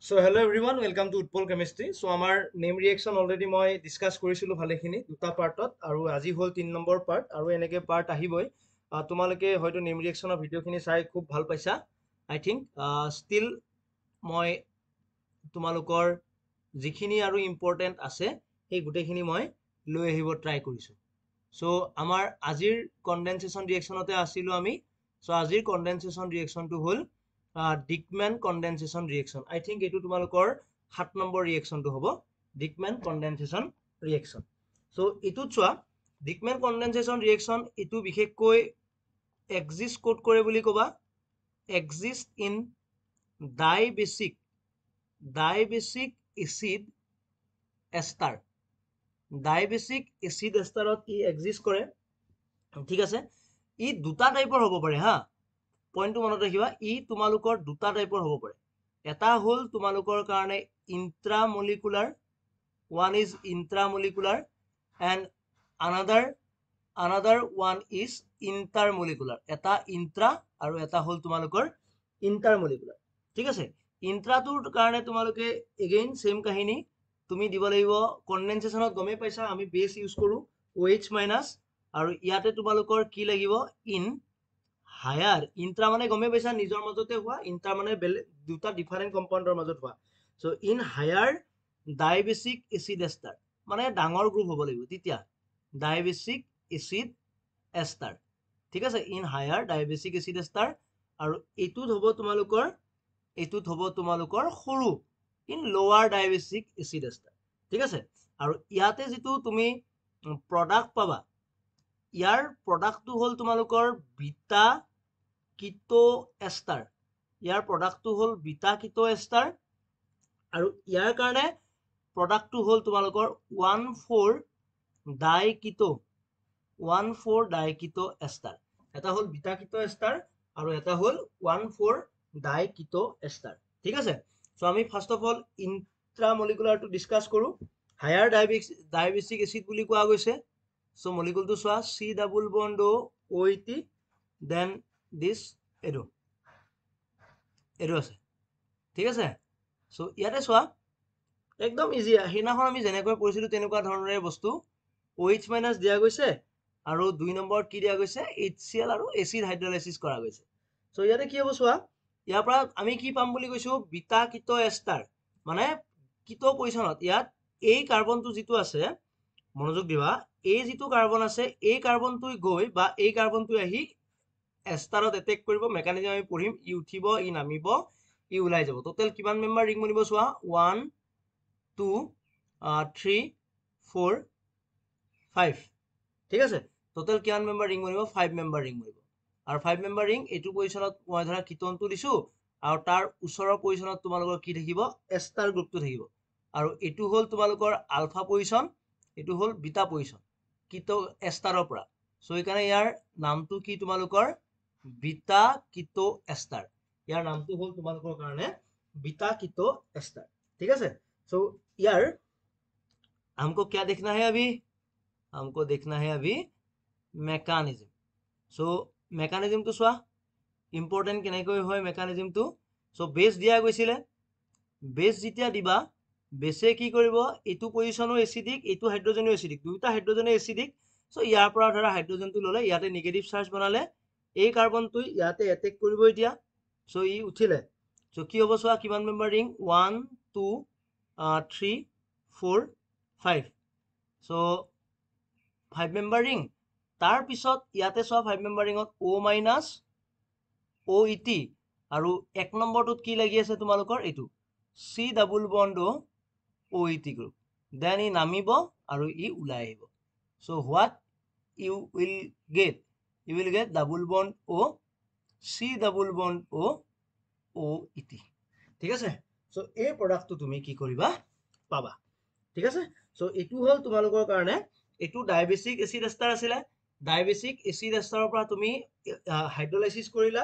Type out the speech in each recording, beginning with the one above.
So hello everyone, welcome to Utpol Chemistry. So our name reaction already মই discuss কৰিছিলো ভালেখিনি দুটা পাৰ্টত আৰু আজি হ'ল 3 নম্বৰ পাৰ্ট আৰু এনেকে পাৰ্ট আহিবই তোমালোকে হয়তো নেম ৰিএকচনৰ ভিডিওখিনি চাই খুব ভাল পাইছা আই থিংক ষ্টিল মই তোমালোকৰ যিখিনি আৰু ইম্পৰ্টেন্ট আছে সেই গোটেইখিনি মই লৈ আহিব ট্ৰাই কৰিছো সো আমাৰ আজিৰ কনডেনসেশন ৰিএকচনতে আছিলো আমি সো আজিৰ কনডেনসেশন ৰিএকচনটো হ'ল ডিকম্যান কনডেনসেশন ৰিএকচন আই থিংক এটো তোমালোকৰ 7 নম্বৰ ৰিএকচনটো হ'ব ডিকম্যান কনডেনসেশন ৰিএকচন সো এটোত চোৱা ডিকম্যান কনডেনসেশন ৰিএকচন এটো বিশেষকৈ এক্সিষ্ট কোড কৰে বুলি কবা exist in dibasic acid ester dibasic acid এস্টাৰত ই এক্সিষ্ট কৰে ঠিক আছে ই দুটা টাইপৰ হ'ব পাৰে হা পইণ্টটো মনত ৰাখিবা ই তোমালোকৰ দুটা টাইপৰ হ'ব পাৰে এটা হ'ল তোমালোকৰ কাৰণে ইন্ট্ৰামলিকুলাৰ one is intramolecular and another one is intermolecular এটা intra আৰু এটা হ'ল তোমালোকৰ intermolecular ঠিক আছে ইন্ট্ৰাটোৰ কাৰণে তোমালোকে এগেইন সেম কাহিনী তুমি দিব লাগিব কনডেনসেশনত গমে পাইছা আমি বেস ইউজ কৰো OH- আৰু ইয়াতে তোমালোকৰ কি লাগিব ইন হায়াৰ ইন্ট্ৰা মানে গমে পাইছা নিজৰ মাজতে হোৱা ইন্ট্ৰা মানে দুটা ডিফাৰেন্ট কম্পাউণ্ডৰ মাজত হোৱা so in higher dibasic acid ester মানে ডাঙৰ গ্ৰুপ হ'ব লাগিব তেতিয়া ডাইবেসিক এসিড এস্টাৰ ঠিক আছে ইন হায়াৰ ডাইবেসিক এসিড এস্টাৰ আৰু এটোত হ'ব তোমালোকৰ সৰু ইন লোৱাৰ ডাইবেসিক এসিড এস্টাৰ ঠিক আছে আৰু ইয়াতে যেটো তুমি প্ৰডাক্ট পাবা ইয়াৰ প্ৰডাক্টটো হ'ল তোমালোকৰ বিটা কিটো এস্টাৰ ইয়াৰ প্ৰডাক্টটো হ'ল বিটা কিটো এস্টাৰ আৰু ইয়াৰ কাৰণে প্ৰডাক্টটো হ'ল তোমালোকৰ 1,4 ডাইকিটো এস্টাৰ এটা হ'ল বিটা কিটো এস্টাৰ আৰু এটা হ'ল 1,4 ডাইকিটো এস্টাৰ ঠিক আছে সো আমি ফাৰ্স্ট অফ অল ইন্ট্ৰামলিকুলাৰটো ডিসকাস কৰো হায়াৰ ডাইবেসিক এসিড বুলি কোৱা গৈছে সো মলিকুলটো চোৱা C double bond OET then this এটো আছে ঠিক আছে সো ইয়াতে চোৱা একদম ইজি হিনাখন আমি যেনেকৈ পঢ়িছিলো তেনেকুৱা ধৰণৰে বস্তু OH- দিয়া গৈছে আৰু 2 নম্বৰ কি দিয়া গৈছে HCl আৰু এসিড হাইড্ৰলাইসিস কৰা গৈছে সো ইয়াতে কি হ'ব চোৱা ইয়াৰ পৰা আমি কি পাম বুলি কৈছো বিটা কিটো এস্টাৰ মানে কিটো পজিশনত ইয়াত এই কাৰ্বনটো যেটো আছে মনোযোগ দিবা এই যেটো কাৰ্বন আছে এই কাৰ্বনটো গৈ বা এই কাৰ্বনটো আহি এস্টাৰত এটেক কৰিব মেকানিজম আমি পঢ়িম ই উঠিব ই নামিব ই ওলাই যাব টোটাল কিমান মেম্বাৰ ৰিং বনিব চোৱা 1 2 3 4 5 ঠিক আছে টোটাল কিমান মেম্বাৰ ৰিং বনিব 5 মেম্বাৰ ৰিং বনিব আৰু 5 মেম্বাৰ ৰিং এটো পজিশনত মই ধৰা কিটনটো দিছো আৰু তাৰ ওচৰৰ পজিশনত তোমালোকৰ কি থাকিব এস্টাৰ গ্ৰুপটো থাকিব আৰু এটো হ'ল তোমালোকৰ আলফা পজিশন এটো হ'ল বিটা পজিশন কিটো এস্টাৰৰ পৰা সো এখানে ইয়াৰ নামটো কি তোমালোকৰ বিটা কিটো এস্টাৰ ইয়াৰ নামটো হ'ল তোমালোকৰ কাৰণে বিটা কিটো এস্টাৰ ঠিক আছে सो यार हमको क्या देखना है अभी हमको देखना है अभी मैकेनिज्म सो मैकेनिज्म तो चुआ इम्पोर्टेंट केनेকৈ হয় मैकेनिज्म तो सो बेस দিয়া গৈছিলে बेस যেতিয়া দিবা বেসে কি কৰিব এটো পজিশনো এসিডিক এটো হাইড্ৰোজেনো এসিডিক দুটা হাইড্ৰোজেনো এসিডিক সো ইয়াৰ পৰা ধৰা হাইড্ৰোজেনটো ললে ইয়াতে নেগেটিভ চাৰ্জ বনালে এই কাৰ্বনটো ইয়াতে এটেক কৰিব এতিয়া সো ই উঠিলে সো কি হ'ব চোৱা কিমান member ring 1 2 3 4 5 so 5 member ring তাৰ পিছত ইয়াতে সব 5 member ringত O minus OET আৰু এক নম্বৰটোত কি লাগি আছে তোমালোকৰ এটো C double bond OET group then ই নামিব আৰু ই ওলাই আহিব so what you will get double bond O C double bond O OET ঠিক আছে so এই প্ৰডাক্টটো তুমি কি কৰিবা পাবা ঠিক আছে সো এটো হল তোমালোকৰ কাৰণে এটো ডাইবেসিক এসিড এস্টাৰ আছিল ডাইবেসিক এসিড এস্টাৰৰ পৰা তুমি হাইড্ৰোলাইসিস কৰিলা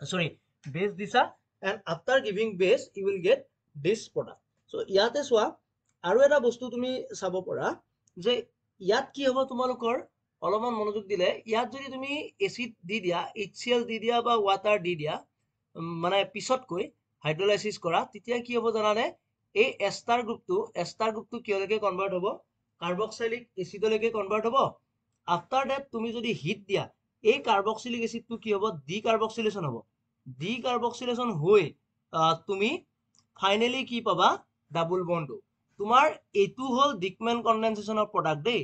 সৰি বেস দিছা and after giving base you will get this product so ইয়াতে চোৱা আৰু এটা বস্তু তুমি চাব পৰা যে ইয়াত কি হ'ব তোমালোকৰ অলপমান মনোযোগ দিলে ইয়াত যদি তুমি এসিড দি দিয়া HCl দি দিয়া বা ওয়াটাৰ দি দিয়া মানে পিছতকৈ হাইড্ৰলাইসিস কৰা তেতিয়া কি হ'ব জানানে এই এষ্টাৰ গ্ৰুপটো কিহলৈকে কনভাৰ্ট হ'ব কাৰ্বক্সিলিক এচিডলৈকে কনভাৰ্ট হ'ব আফটাৰ দ্যাট তুমি যদি হিট দিয়া এই কাৰ্বক্সিলিক এচিডটো কি হ'ব ডি কাৰ্বক্সিলেশ্যন হৈ তুমি ফাইনেলি কি পাবা ডাবল বন্ড তোমাৰ এইটো হ'ল ডিকমেন কনডেনসেচনৰ প্ৰডাক্ট দেই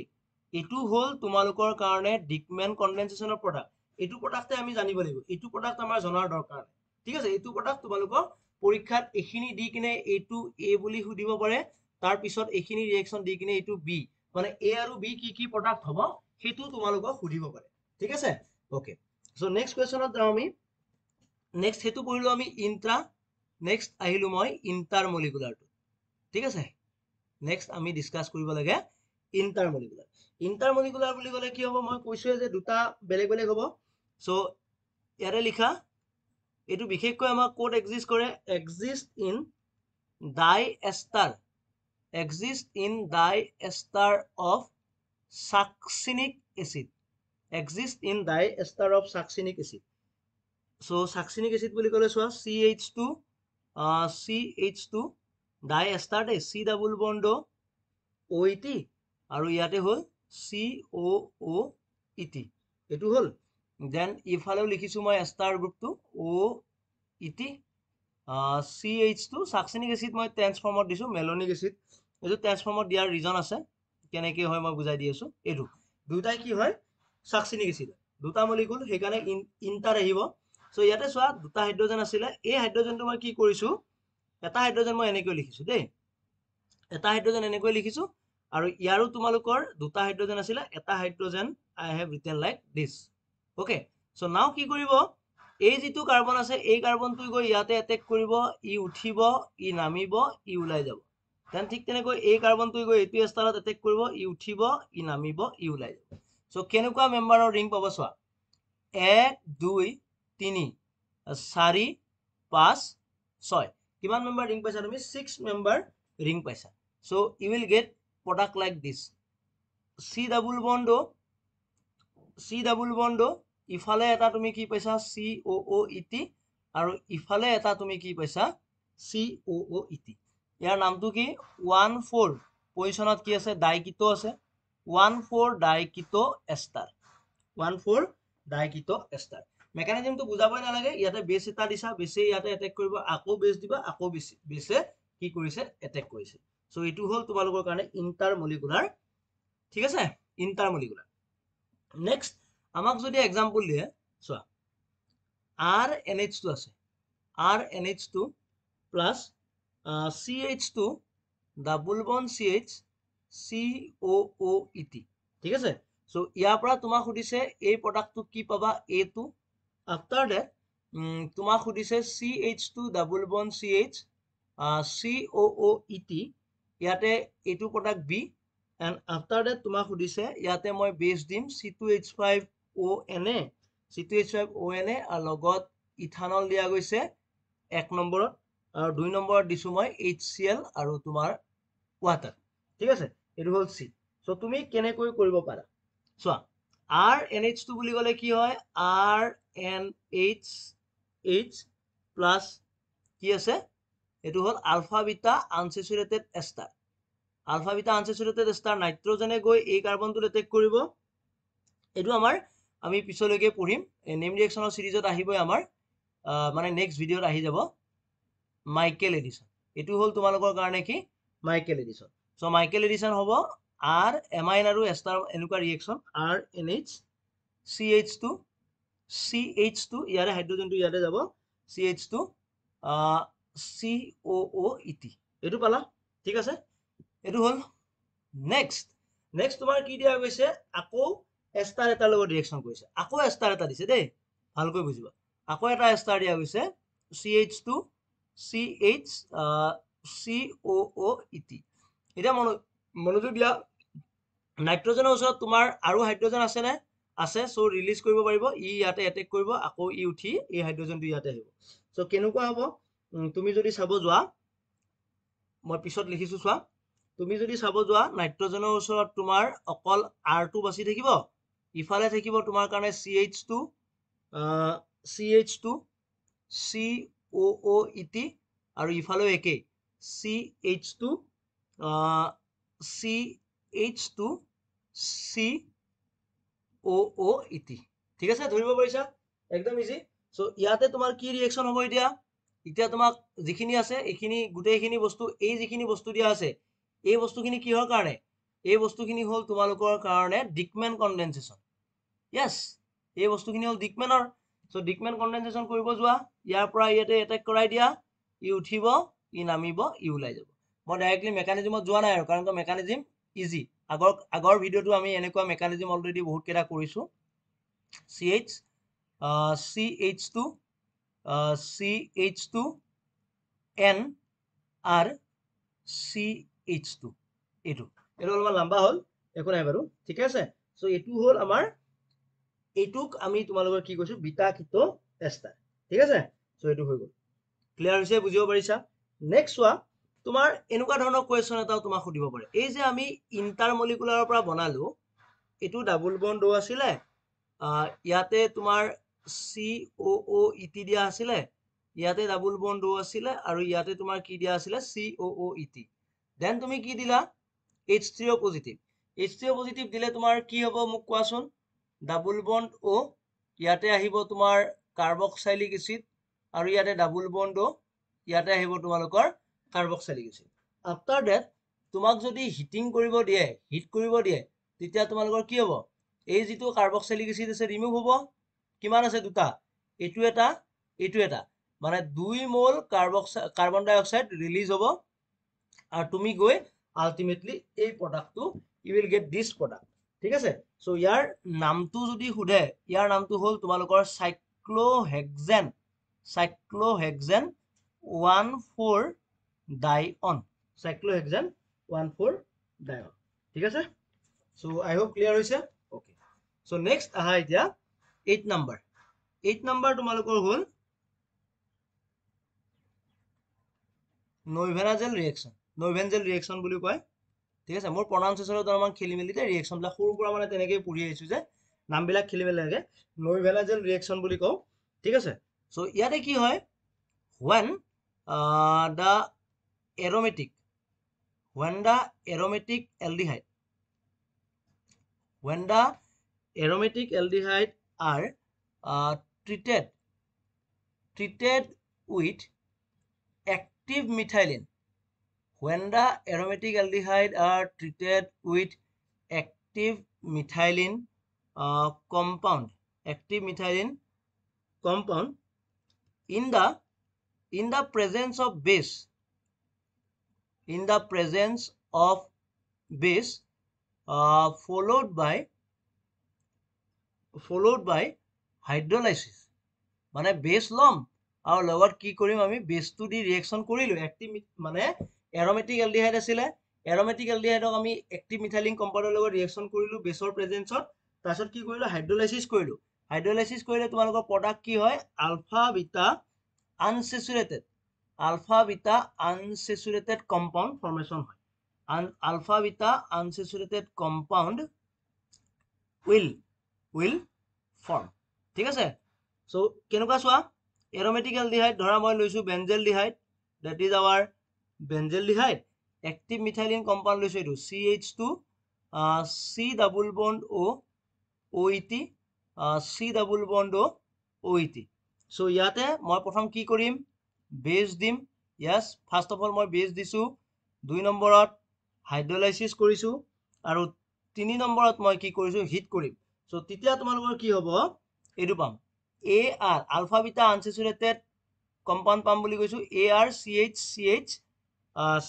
এইটো হ'ল তোমালোকৰ কাৰণে ডিকমেন কনডেনসেচনৰ প্ৰডাক্ট এইটো প্ৰডাক্টে আমি জানিব লাগিব এইটো প্ৰডাক্ট আমাৰ জনাৰ দৰকাৰ ঠিক আছে এইটো প্ৰডাক্ট তোমালোকক পৰীক্ষাত এখিনি দি কিনে এইটো এ বুলি সুধিব পাৰে তাৰ পিছত এখিনি ৰিএকচন দি কিনে এইটো বি মানে এ আৰু বি কি প্ৰডাক্ট হ'ব সেইটো তোমালোকক সুধিব পাৰে ঠিক আছে ওকে সো নেক্সট কোৱেশ্চনত যাওঁ আমি নেক্সট হেতু পঢ়িলো আমি ইন্ট্ৰা নেক্সট আহিলো মই ইন্টাৰমলিকুলাৰ ঠিক আছে নেক্সট আমি ডিসকাস কৰিব লাগে ইন্টাৰমলিকুলাৰ বুলি ক'লে কি হ'ব মই কৈছোৱে যে দুটা বেলেগ বেলেগ হ'ব সো ইয়াৰে লিখা এইটো বিশেষকৈ আমাক কোড এক্সিষ্ট কৰে exist in diester of succinic acid so succinic acid বুলি ক'লে চোৱা CH2 diester the C double bond OET আৰু ইয়াতে হ'ল COOET এইটো হ'ল দেন ইফালেও লিখিছো মই এষ্টাৰ গ্ৰুপটো OET CH2 সাকসিনিক এসিড মই টেন্স ফৰ্মত দিছো মেলনিক এসিড এইটো টেন্স ফৰ্মত দিয়াৰ ৰিজন আছে কেনেকৈ হয় মই বুজাই দি আছো এইটো দুটাই কি হয় সাকসিনিক এসিড দুটা মলিকুল সেইকাৰণে ইন্টাৰ আহিব সো ইয়াতে চোৱা দুটা হাইড্ৰোজেন আছিলে এই হাইড্ৰোজেনটো মই কি কৰিছো এটা হাইড্ৰোজেন মই এনেকৈ লিখিছো দেই এটা হাইড্ৰোজেন এনেকৈ লিখিছো আৰু ইয়াৰো তোমালোকৰ দুটা হাইড্ৰোজেন আছিলে এটা hydrogen I have written like this okay so now কি কৰিব এই যিটো কাৰ্বন আছে এই কাৰ্বনটো গৈ ইয়াতে এটেক কৰিব ই উঠিব ই নামিব ই ওলাই যাব দেন ঠিক তেনেকৈ এই কাৰ্বনটো গৈ এইটো এষ্টাৰত এটেক কৰিব ই উঠিব ই নামিব ই ওলাই যাব সো কেনেকুৱা মেম্বাৰৰ ৰিং পাব চোৱা 1 2 3 4 5 6 কিমান মেম্বাৰ ৰিং পাইছা তুমি 6 মেম্বাৰ ৰিং পাইছা so you will get product like this C double bond ইফালে এটা তুমি কি পাইছা COOET আৰু ইফালে এটা তুমি কি পাইছা COOET ইয়াৰ নামটো কি 1,4 পজিশনত কি আছে ডাইকিটো আছে 1,4 ডাইকিটো এষ্টাৰ 1,4 ডাইকিটো এষ্টাৰ মেকানিজমটো বুজাবই নালাগে ইয়াতে বেছ এটা দিছা বেছে ইয়াতে এটেক কৰিব আকৌ বেছ দিবা আকৌ বেছে কি কৰিছে এটেক কৰিছে সো এইটো হ'ল তোমালোকৰ কাৰণে ইন্টাৰমলিকুলাৰ ঠিক আছে ইন্টাৰমলিকুলাৰ নেক্সট আমাক যদি এক্সাম্পল দিয়ে চোৱা RNH2 আছে RNH2 plus CH2 double bond CH COOET ঠিক আছে সো ইয়াৰ পৰা তোমাক সুধিছে এই প্ৰডাক্টটো কি পাবা A2 আফটাৰ দ্যাট তোমাক সুধিছে CH2 double bond CH COOET ইয়াতে এইটো product B and after that তোমাক সুধিছে ইয়াতে মই বেছ দিম C2H5ONA আৰু লগত ইথানল দিয়া গৈছে 1 নম্বৰত আৰু 2 নম্বৰত দিছো মই HCl আৰু তোমাৰ ওয়াটাৰ ঠিক আছে এইটো হ'ল C সো তুমি কেনেকৈ কৰিব পাৰা চোৱা RNH2 বুলি ক'লে কি হয় RNH প্লাস কি আছে এইটো হ'ল alpha beta unsaturated ester alpha beta unsaturated ester নাইট্ৰজেনে গৈ এই কাৰ্বনটো এটেক কৰিব এইটো আমাৰ আমি পিছলৈকে পঢ়িম নেম ৰিএকচনৰ সিৰিজত আহিবই আমাৰ মানে নেক্সট ভিডিঅত আহি যাব মাইকেল এডিসন এইটো হ'ল তোমালোকৰ কাৰণে কি Michael Edison so Michael Edison হ'ব R এমাইন আৰু এষ্টাৰ এনেকুৱা ৰিএকচন RNH CH2 ইয়াৰে হাইড্ৰোজেনটো ইয়াতে যাব CH2 COOET এইটো পালা ঠিক আছে এইটো হ'ল নেক্সট তোমাৰ কি দিয়া গৈছে আকৌ এষ্টাৰ এটাৰ লগত ৰিএকচন কৰিছে আকৌ এষ্টাৰ এটা দিছে দেই ভালকৈ বুজিবা আকৌ এটা এষ্টাৰ দিয়া গৈছে CH2 CH COOET এটা মনোযোগ দিয়া নাইট্ৰজেনৰ ওচৰত তোমাৰ আৰু হাইড্ৰোজেন আছে নে আছে সো ৰিলিজ কৰিব পাৰিব ই ইয়াতে এটেক কৰিব আকৌ ই উঠি এই হাইড্ৰোজেনটো ইয়াতে আহিব সো কেনেকুৱা হ'ব তুমি যদি চাব যোৱা মই পিছত লিখিছো চোৱা তুমি যদি চাব যোৱা নাইট্ৰজেনৰ ওচৰত তোমাৰ অকল R2 বাছি থাকিব ইফালে থাকিব তোমাৰ কাৰণে CH2 COOET আৰু ইফালেও একেই CH2 CH2 COOET ঠিক আছে ধৰিব পাৰিছা একদম ইজি সো ইয়াতে তোমাৰ কি ৰিয়েকশন হ'ব এতিয়া তোমাক যিখিনি আছে এইখিনি গোটেইখিনি বস্তু এই যিখিনি বস্তু দিয়া আছে এই বস্তুখিনি কিহৰ কাৰণে এই বস্তুখিনি হ'ল তোমালোকৰ কাৰণে ডিকমেন কনডেনসেচন yes এই বস্তুখিনি হ'ল ডিকমেনৰ সো ডিকমেন কনডেনসেচন কৰিব যোৱা ইয়াৰ পৰা ইয়াতে এটেক কৰাই দিয়া ই উঠিব ই নামিব ই ওলাই যাব মই ডাইৰেক্টলি মেকানিজমত যোৱা নাই আৰু কাৰণ তো মেকানিজম ইজি আগৰ ভিডিওটো আমি এনেকুৱা মেকানিজম অলৰেডি বহুত কেইটা কৰিছো CH2 CH2 N R CH2 এইটো অলপমান লম্বা হ'ল একো নাই বাৰু ঠিক আছে সো এইটো হ'ল আমাৰ এইটোক আমি তোমালোকৰ কি কৈছো বিটা কিটো এস্টাৰ ঠিক আছে সো এইটো হৈ গ'ল ক্লিয়াৰ হৈছে বুজিব পাৰিছা নেক্সট চোৱা তোমাৰ এনেকুৱা ধৰণৰ কোৱেশ্চন এটাও তোমাক সুধিব পাৰে এই যে আমি ইন্টাৰমলিকুলাৰৰ পৰা বনালো এইটো ডাবল বন্ড ও আছিলে ইয়াতে তোমাৰ COOET দিয়া আছিলে ইয়াতে ডাবল বন্ড ও আছিলে আৰু ইয়াতে তোমাৰ কি দিয়া আছিলে COOET দেন তুমি কি দিলা H3O পজিটিভ H3O পজিটিভ দিলে তোমাৰ কি হ'ব মোক কোৱাচোন ডাবল বন্ড ও ইয়াতে আহিব তোমাৰ কাৰ্বক্সাইলিক এসিড আৰু ইয়াতে ডাবল বন্ড ও ইয়াতে আহিব তোমালোকৰ কাৰ্বক্সাইলিক এসিড আফটাৰ দ্যাট তোমাক যদি হিটিং কৰিব দিয়ে হিট কৰিব দিয়ে তেতিয়া তোমালোকৰ কি হ'ব এই যিটো কাৰ্বক্সাইলিক এসিড আছে ৰিমুভ হ'ব কিমান আছে দুটা এইটো এটা মানে 2 মোল কাৰ্বন ডাই অক্সাইড ৰিলিজ হ'ব আৰু তুমি গৈ আলটিমেটলি এই প্ৰডাক্টটো you will get this product ঠিক আছে সো ইয়াৰ নামটো যদি সুধে ইয়াৰ নামটো হ'ল তোমালোকৰ সাইক্লোহেক্সেন 1,4 ডাইঅন সাইক্লোহেক্সেন 1,4 ডাইঅন ঠিক আছে সো আই হোপ ক্লিয়াৰ হৈছে ওকে সো নেক্সট আহা এতিয়া 8 নম্বৰ তোমালোকৰ হ'ল নইভেনাজেল ৰিয়েকশন বুলি কয় ঠিক আছে মোৰ প্ৰনাউন্সিয়েচনত অলপমান খেলি মেলি দে ৰিয়েকশনবিলাক সৰুৰ পৰা মানে তেনেকৈ পঢ়ি আহিছো যে নামবিলাক খেলি মেলি লাগে নইভেনাজেল ৰিয়েকশন বুলি কওঁ ঠিক আছে সো ইয়াতে কি হয় when the aromatic aldehyde are treated with active methylene when the aromatic aldehyde are treated with active methylene compound in the presence of base followed by hydrolysis মানে বেস লম আৰু লগত কি কৰিম আমি বেসটো দি ৰিয়েকশন কৰিলো এক্টিভ মানে এৰোমেটিক এলডিহাইড আছিলে এৰোমেটিক এলডিহাইডক আমি এক্টিভ মিথাইলিন কম্পাউণ্ডৰ লগত ৰিয়েকশন কৰিলো বেসৰ প্ৰেজেন্সত তাৰপিছত কি কৰিলো হাইড্ৰোলাইসিস কৰিলে তোমালোকৰ প্ৰডাক্ট কি হয় alpha beta unsaturated compound formation হয় alpha beta unsaturated compound will form ঠিক আছে সো কেনেকুৱা চোৱা এৰোমেটিক এলডিহাইড ধৰা মই লৈছো benzaldehyde that is our benzaldehyde active methylene compound লৈছো এইটো CH2 C double bond O OET C double bond O OET so ইয়াতে মই প্ৰথম কি কৰিম বেস দিম yes ফাৰ্স্ট অফ অল মই বেস দিছো 2 নম্বৰত হাইড্ৰোলাইসিস কৰিছো আৰু 3 নম্বৰত মই কি কৰিছো হিট কৰিম সো তেতিয়া তোমালোকৰ কি হ'ব এইটো পাম AR ULFA beta unsaturated compound পাম বুলি কৈছো ARCH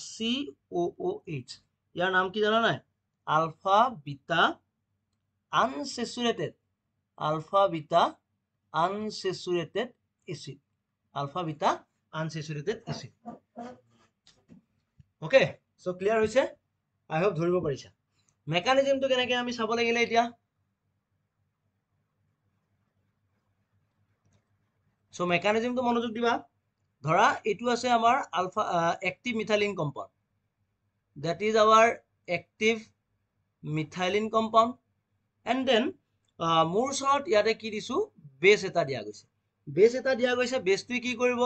COOH ইয়াৰ নাম কি জানা নাই alpha beta unsaturated acid okay so clear হৈছে আই হোপ ধৰিব পাৰিছা মেকানিজমটো কেনেকৈ আমি চাব লাগিলে এতিয়া সো মেকানিজমটো মনোযোগ দিবা ধৰা এইটো আছে আমাৰ alpha active methylene compound that is our active methylene compound and then মোৰ ওচৰত ইয়াতে কি দিছো বেস এটা দিয়া গৈছে বেসটো কি কৰিব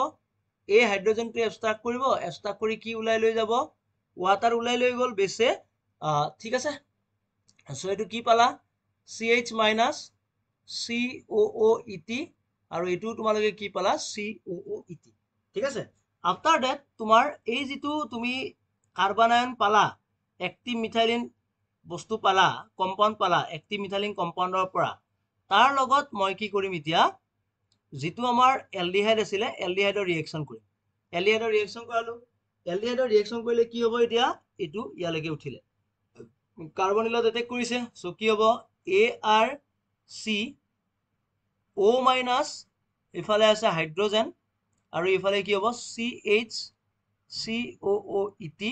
এই হাইড্ৰোজেনটো এবষ্ট্ৰাক্ট কৰিব, এবষ্ট্ৰাক্ট কৰি কি ওলাই লৈ যাব, ৱাটাৰ ওলাই লৈ গ'ল বেছে। ঠিক আছে, সো এইটো কি পালা, CH মাইনাছ COOET, আৰু এইটো তোমালোকে কি পালা, COOET। ঠিক আছে, আফটাৰ ডেট তোমাৰ এই যিটো তুমি কাৰ্বন আয়ন পালা, এক্টিভ মিথাইলিন বস্তু পালা, কম্পাউণ্ড পালা এক্টিভ মিথাইলিন কম্পাউণ্ডৰ পৰা, তাৰ লগত মই কি কৰিম এতিয়া, যিটো আমাৰ এলডিহাইড আছিলে এলডিহাইডৰ ৰিয়েকশ্যন কৰিম। এলডিহাইডৰ ৰিয়েকশ্যন কৰালো, এলডিহাইডৰ ৰিয়েকশ্যন কৰিলে কি হ'ব, এতিয়া এইটো ইয়ালৈকে উঠিলে, কাৰ্বনিলত এটেক কৰিছে, সো কি হ'ব, ArCO মাইনাছ, ইফালে আছে হাইড্ৰোজেন, আৰু ইফালে কি হ'ব CHCOOET,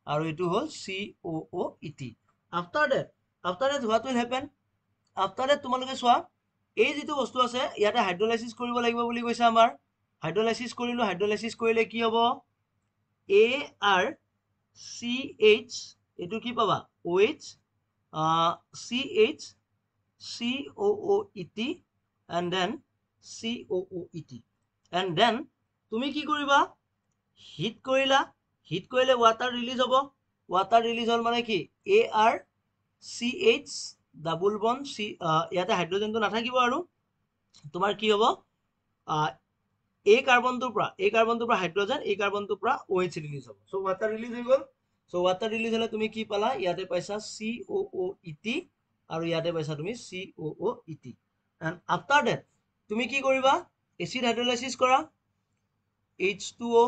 আৰু এইটো হ'ল COOET। After that what will happen, after that তোমালোকে চোৱা, এই যিটো বস্তু আছে ইয়াতে হাইড্ৰলাইসিস কৰিব লাগিব বুলি কৈছে আমাৰ, হাইড্ৰলাইসিস কৰিলো, হাইড্ৰলাইসিস কৰিলে কি হ'ব, ArCH, এইটো কি পাবা OH, CHCOOET, and then COOET, and then তুমি কি কৰিবা, হিট কৰিলা, হিট কৰিলে ৱাটাৰ ৰিলিজ হ'ব, ৱাটাৰ ৰিলিজ হ'ল মানে কি ArCH ডাবল বন্ড C, ইয়াতে হাইড্ৰোজেনটো নাথাকিব, আৰু তোমাৰ কি হ'ব, এই কাৰ্বনটোৰ পৰা হাইড্ৰোজেন, এই কাৰ্বনটোৰ পৰা OH ৰিলিজ হ'ব, সো ৱাটাৰ ৰিলিজ হৈ গ'ল। সো ৱাটাৰ ৰিলিজ হ'লে তুমি কি পালা, ইয়াতে পাইছা COOET, আৰু ইয়াতে পাইছা তুমি COOET। এণ্ড আফটাৰ ডেট তুমি কি কৰিবা, এচিড হাইড্ৰলাইসিস কৰা, H2O,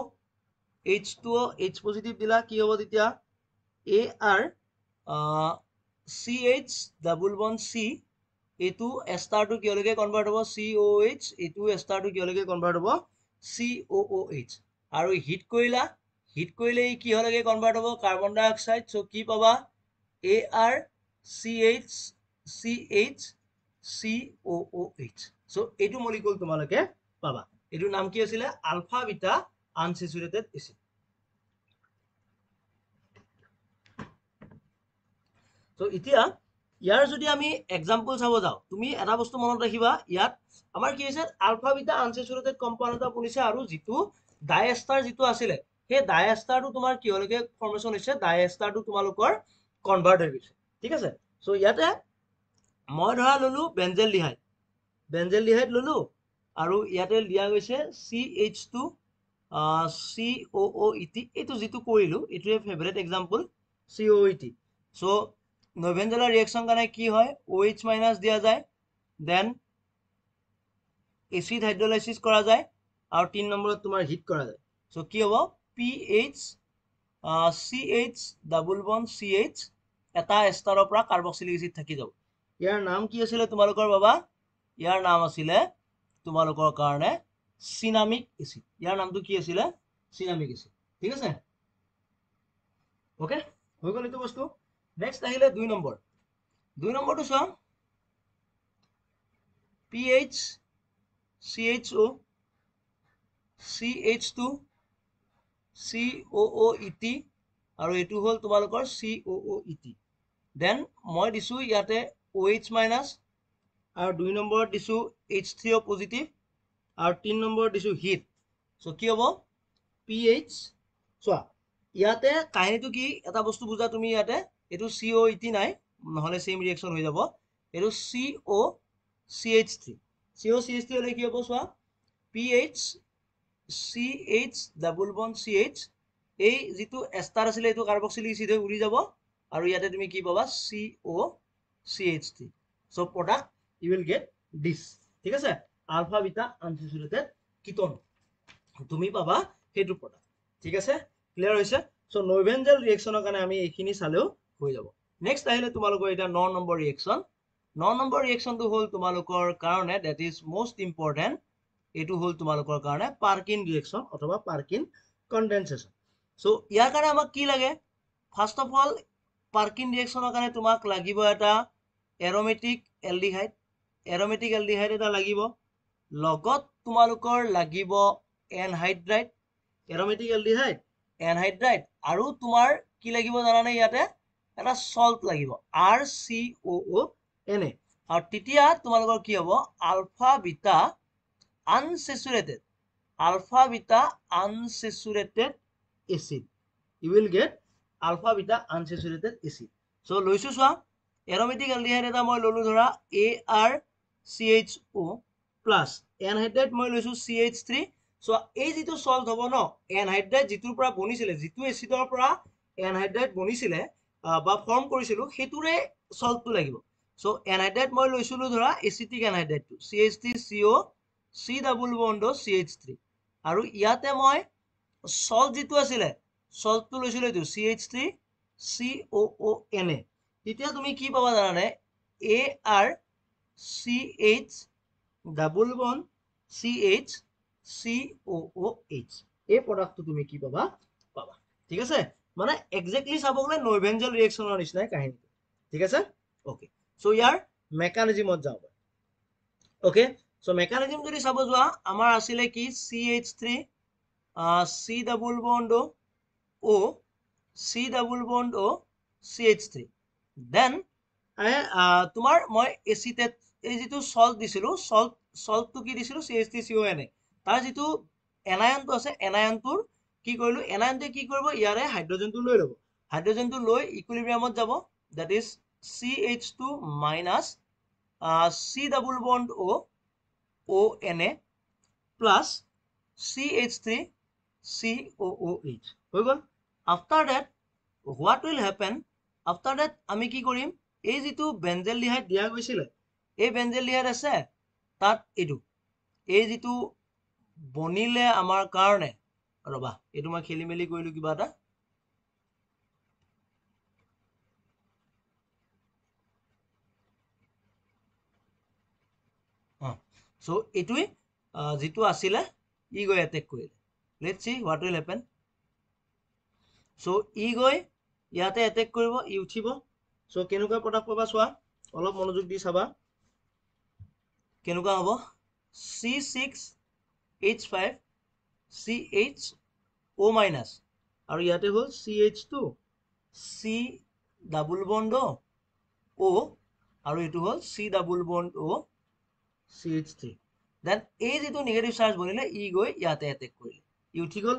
H পজিটিভ দিলা, কি হ'ব তেতিয়া, ArCH ডাবল বন্ড C, এইটো এষ্টাৰটো কিহলৈকে কনভাৰ্ট হ'ব, COH, এইটো এষ্টাৰটো কিহলৈকে কনভাৰ্ট হ'ব, COOH, আৰু হিট কৰিলা, হিট কৰিলে ই কিহলৈকে কনভাৰ্ট হ'ব, কাৰ্বন ডাই অক্সাইড, সো কি পাবা, ArCH সো এইটো মলিকুল তোমালোকে পাবা, এইটোৰ নাম কি আছিলে, ULFA beta unsaturated acid. So এতিয়া ইয়াৰ যদি আমি এক্সাম্পল চাব যাওঁ, তুমি এটা বস্তু মনত ৰাখিবা, ইয়াত আমাৰ কি হৈছে, আলফা বিটা আনসেচুৰেটেড কম্পাউণ্ড এটা বনিছে, আৰু যিটো ডাইএষ্টাৰ যিটো আছিলে, সেই ডাইএষ্টাৰটো তোমাৰ কিহলৈকে ফৰ্মেশ্যন হৈছে, ডাইএষ্টাৰটো তোমালোকৰ কনভাৰ্ট হৈ গৈছে। ঠিক আছে, সো ইয়াতে মই ধৰা ললো বেঞ্জেলডিহাইড ললো, আৰু ইয়াতে দিয়া গৈছে CH2 COOET, এইটো যিটো কৰিলো এইটোৱে favourite example COOET। So Knoevenagel reaction কাৰণে কি হয়, OH মাইনাছ দিয়া যায়, দেন এচিড হাইড্ৰলাইসিস কৰা যায়, আৰু 3 নম্বৰত তোমাৰ হিট কৰা যায়, সো কি হ'ব, PH CH double bond CH, এটা এষ্টাৰৰ পৰা কাৰ্বক্সিলিক এচিড থাকি যাব, ইয়াৰ নাম কি আছিলে তোমালোকৰ বাবা, ইয়াৰ নাম আছিলে তোমালোকৰ কাৰণে সিনামিক এচিড, ইয়াৰ নামটো কি আছিলে, সিনামিক এচিড। ঠিক আছে, ওকে, হৈ গ'ল এইটো বস্তু। নেক্সট আহিলে 2 নম্বৰ, 2 নম্বৰটো চোৱা, PH CHO CH2 COOET, আৰু এইটো হ'ল তোমালোকৰ COOET, দেন মই দিছো ইয়াতে OH মাইনাছ, আৰু 2 নম্বৰত দিছো H3O পজিটিভ, আৰু 3 নম্বৰত দিছো হিট, সো কি হ'ব, PH, চোৱা ইয়াতে কাহিনীটো কি, এটা বস্তু বুজা তুমি, ইয়াতে এইটো COET নাই, নহলে সেম ৰিয়েকশ্যন হৈ যাব, এইটো COCH3 হলে কি হ'ব, চোৱা PH CH double bond CH, এই যিটো এষ্টাৰ আছিলে এইটো কাৰ্বক্সিলিক এচিড হৈ উৰি যাব, আৰু ইয়াতে তুমি কি পাবা, COCH3, so product you will get this. ঠিক আছে, আলফা বিটা আনসেচুৰেটেড কিটোন তুমি পাবা সেইটো প্ৰডাক্ট। ঠিক আছে, ক্লিয়াৰ হৈছে। সো নভেঞ্জেল ৰিয়েকশ্যনৰ কাৰণে আমি এইখিনি চালেও হৈ যাব। নেক্সট আহিলে তোমালোকৰ এটা 9 নম্বৰ ৰিয়েকশ্যন, 9 নম্বৰ ৰিয়েকশ্যনটো হ'ল তোমালোকৰ কাৰণে দ্যাট ইজ মোষ্ট ইম্পৰ্টেণ্ট, এইটো হ'ল তোমালোকৰ কাৰণে পাৰ্কিন ৰিয়েকশ্যন অথবা পাৰ্কিন কনডেনসেশ্যন। সো ইয়াৰ কাৰণে আমাক কি লাগে, ফাৰ্ষ্ট অফ অল পাৰ্কিন ৰিয়েকশ্যনৰ কাৰণে তোমাক লাগিব এটা এৰোমেটিক এলডিহাইড, এৰোমেটিক এলডিহাইড এটা লাগিব, লগত তোমালোকৰ লাগিব এনহাইড্ৰাইড, এৰোমেটিক এলডিহাইড এনহাইড্ৰাইড, আৰু তোমাৰ কি লাগিব জানানে, ইয়াতে এটা সল্ট লাগিব RCOONA, আৰু তেতিয়া তোমালোকৰ কি হ'ব, alpha beta unsaturated alpha beta unsaturated acid. You will get alpha beta unsaturated acid. So লৈছো চোৱা aromatic aldehyde এটা মই ললো ধৰা ArCHO plus anhydride মই লৈছো CH3. so এই যিটো সল্ট হ'ব ন anhydride যিটোৰ পৰা বনিছিলে যিটো এচিডৰ পৰা anhydride বনিছিলে বা ফৰ্ম কৰিছিলো সেইটোৰে সল্টটো লাগিব. so anhydride মই লৈছিলো ধৰা acetic anhydride টো CH3CO C double bond CH3 আৰু ইয়াতে মই সল্ট যিটো আছিলে সল্টটো লৈছিলো এইটো CH3COONA. তেতিয়া তুমি কি পাবা জানানে ArCH double bond CH এই প্ৰডাক্টটো তুমি কি পাবা পাবা. ঠিক আছে মানে এক্স্যাক্টলি চাব গলে নইভেঞ্জেল ৰিঅ্যাকশনৰ নিচিনাই কাহিনী. ঠিক আছে ওকে. সো ইয়াৰ মেকানিজমত যাও. ওকে সো মেকানিজম যদি চাব যোৱা আমাৰ আছিলে কি CH3 C double bond O C double bond O CH3 then তোমাৰ মই এচিটেট এই যিটো সল্ট দিছিলো সল্টটো কি দিছিলো CH3CONA তাৰ যিটো এনায়নটো আছে এনায়নটোৰ কি কৰিলো এনায়নটো কি কৰিব ইয়াৰে হাইড্ৰোজেনটো লৈ ল'ব হাইড্ৰোজেনটো লৈ ইকুইলিব্ৰিয়ামত যাব that is CH2 minus C double bond O ONA plus CH3 COOH হৈ গল. after that what will happen after that আমি কি কৰিম এই যিটো বেনজেলডিহাইড দিয়া গৈছিল এই বেনজেলডিহাইড আছে তাত এইটো এই যিটো বনিলে আমাৰ কাৰণে ৰবা এইটো মই খেলি মেলি কৰিলো কিবা এটা so এইটোই যিটো আছিলে ই গৈ এটেক কৰিলে. let's see what will happen. so ই গৈ ইয়াতে এটেক কৰিব ই উঠিব. so কেনেকুৱা প্ৰডাক্ট পাবা চোৱা অলপ মনোযোগ দি চাবা কেনেকুৱা হ'ব C6H5 CHO minus আৰু ইয়াতে হ'ল CH2 C double bond O আৰু এইটো হ'ল C double bond O CH3 then এই যিটো নেগেটিভ চাৰ্জ বনিলে ই গৈ ইয়াতে এটেক কৰিলে ই উঠি গ'ল.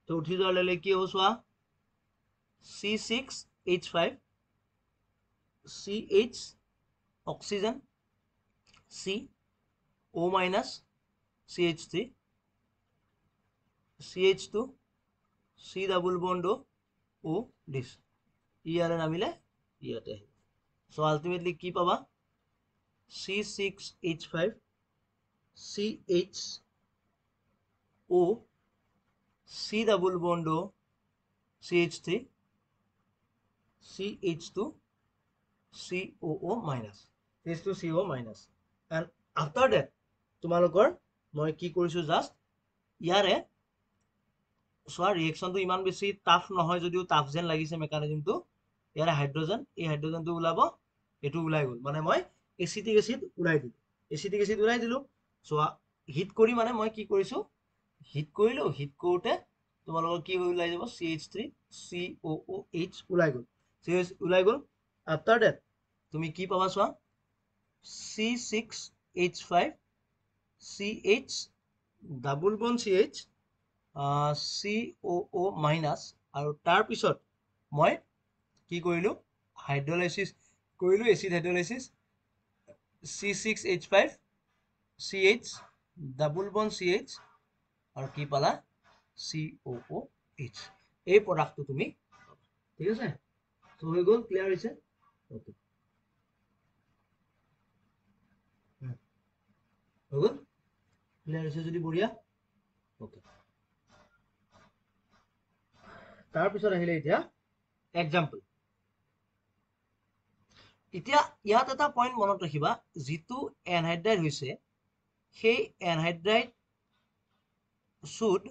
তো উঠি যোৱাৰ লগে কি হ'ব চোৱা C6H5 CH oxygen C O minus CH3 CH2 C double bond O this ইয়াৰে নামিলে ইয়াতে আহিব. so ultimately কি পাবা C6H5 CHO C double bond O CH3 CH2 COO minus CH2CO minus and after that তোমালোকৰ মই কি কৰিছো জাস্ট ইয়াৰে সোৱা ৰিঅ্যাকশনটো ইমান বেছি টাফ নহয় যদিও টাফ যেন লাগিছে মেকানিজমটো ইয়াৰে হাইড্ৰোজেন এই হাইড্ৰোজেনটো ওলাব এটো ওলাই গল মানে মই এচিটিক এসিড উলাই দিলো সোৱা হিট কৰি মানে মই কি কৰিছো হিট কৰিলো হিট কৰোতে তোমালোকৰ কি ওলাই যাব CH3COOH ওলাই গল CH ওলাই গল. after that তুমি কি পাবা সোৱা C6H5 CH double bond CH COO minus আৰু তাৰ পিছত মই কি কৰিলো হাইড্ৰোলাইসিস কৰিলো acid হাইড্ৰোলাইসিস C6H5 CH double bond CH আৰু কি পালা COOH এই প্ৰডাক্টটো তুমি ঠিক আছে. তো হৈ গল ক্লিয়াৰ হৈছে ওকে হৈ গল ক্লিয়াৰ হৈছে যদি বঢ়িয়া ওকে. তাৰ পিছত আহিলে এতিয়া এক্সাম্পল. এতিয়া ইয়াত এটা পইণ্ট মনত ৰাখিবা যিটো এনহাইড্ৰাইড হৈছে সেই এনহাইড্ৰাইড should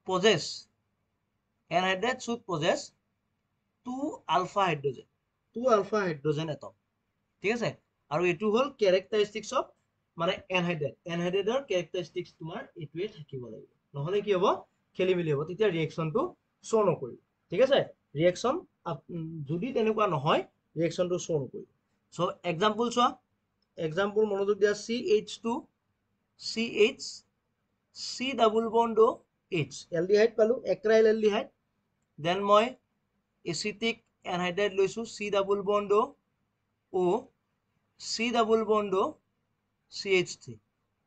possess two alpha hydrogen atom ঠিক আছে আৰু এটো হল characteristics of মানে এনহাইড্ৰাইডৰ characteristics তোমাৰ এটোৱে থাকিব লাগিব নহলে কি হ'ব খেলি মেলি হ'ব তেতিয়া ৰিঅ্যাকশনটো শো নকৰিব. ঠিক আছে ৰিঅ্যাকশন যদি তেনেকুৱা নহয় ৰিঅ্যাকশনটো শো নকৰিব. সো এক্সাম্পল চোৱা এক্সাম্পল মনোযোগ দিয়া CH2 CH C double bond O H aldehyde পালো একৰাইল এলডিহাইড দেন মই এচিটিক এনহাইড্ৰাইড লৈছো C double bond O C double bond O CH3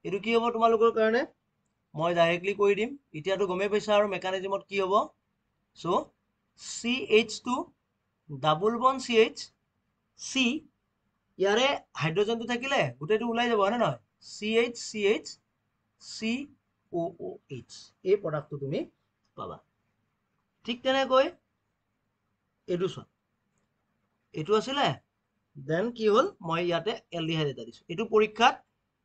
এইটো কি হ'ব তোমালোকৰ কাৰণে মই ডাইৰেক্টলি কৰি দিম এতিয়াতো গমে পাইছা আৰু মেকানিজমত কি হ'ব so CH2 double bond CH C ইয়াৰে হাইড্ৰোজেনটো থাকিলে গোটেইটো ওলাই যাব হয় নহয় CH CH COOH এই প্ৰডাক্টটো তুমি পাবা ঠিক তেনেকৈ এইটো চোৱা এইটো আছিলে দেন কি হ'ল মই ইয়াতে এলডিহাইড এটা দিছো এইটো পৰীক্ষাত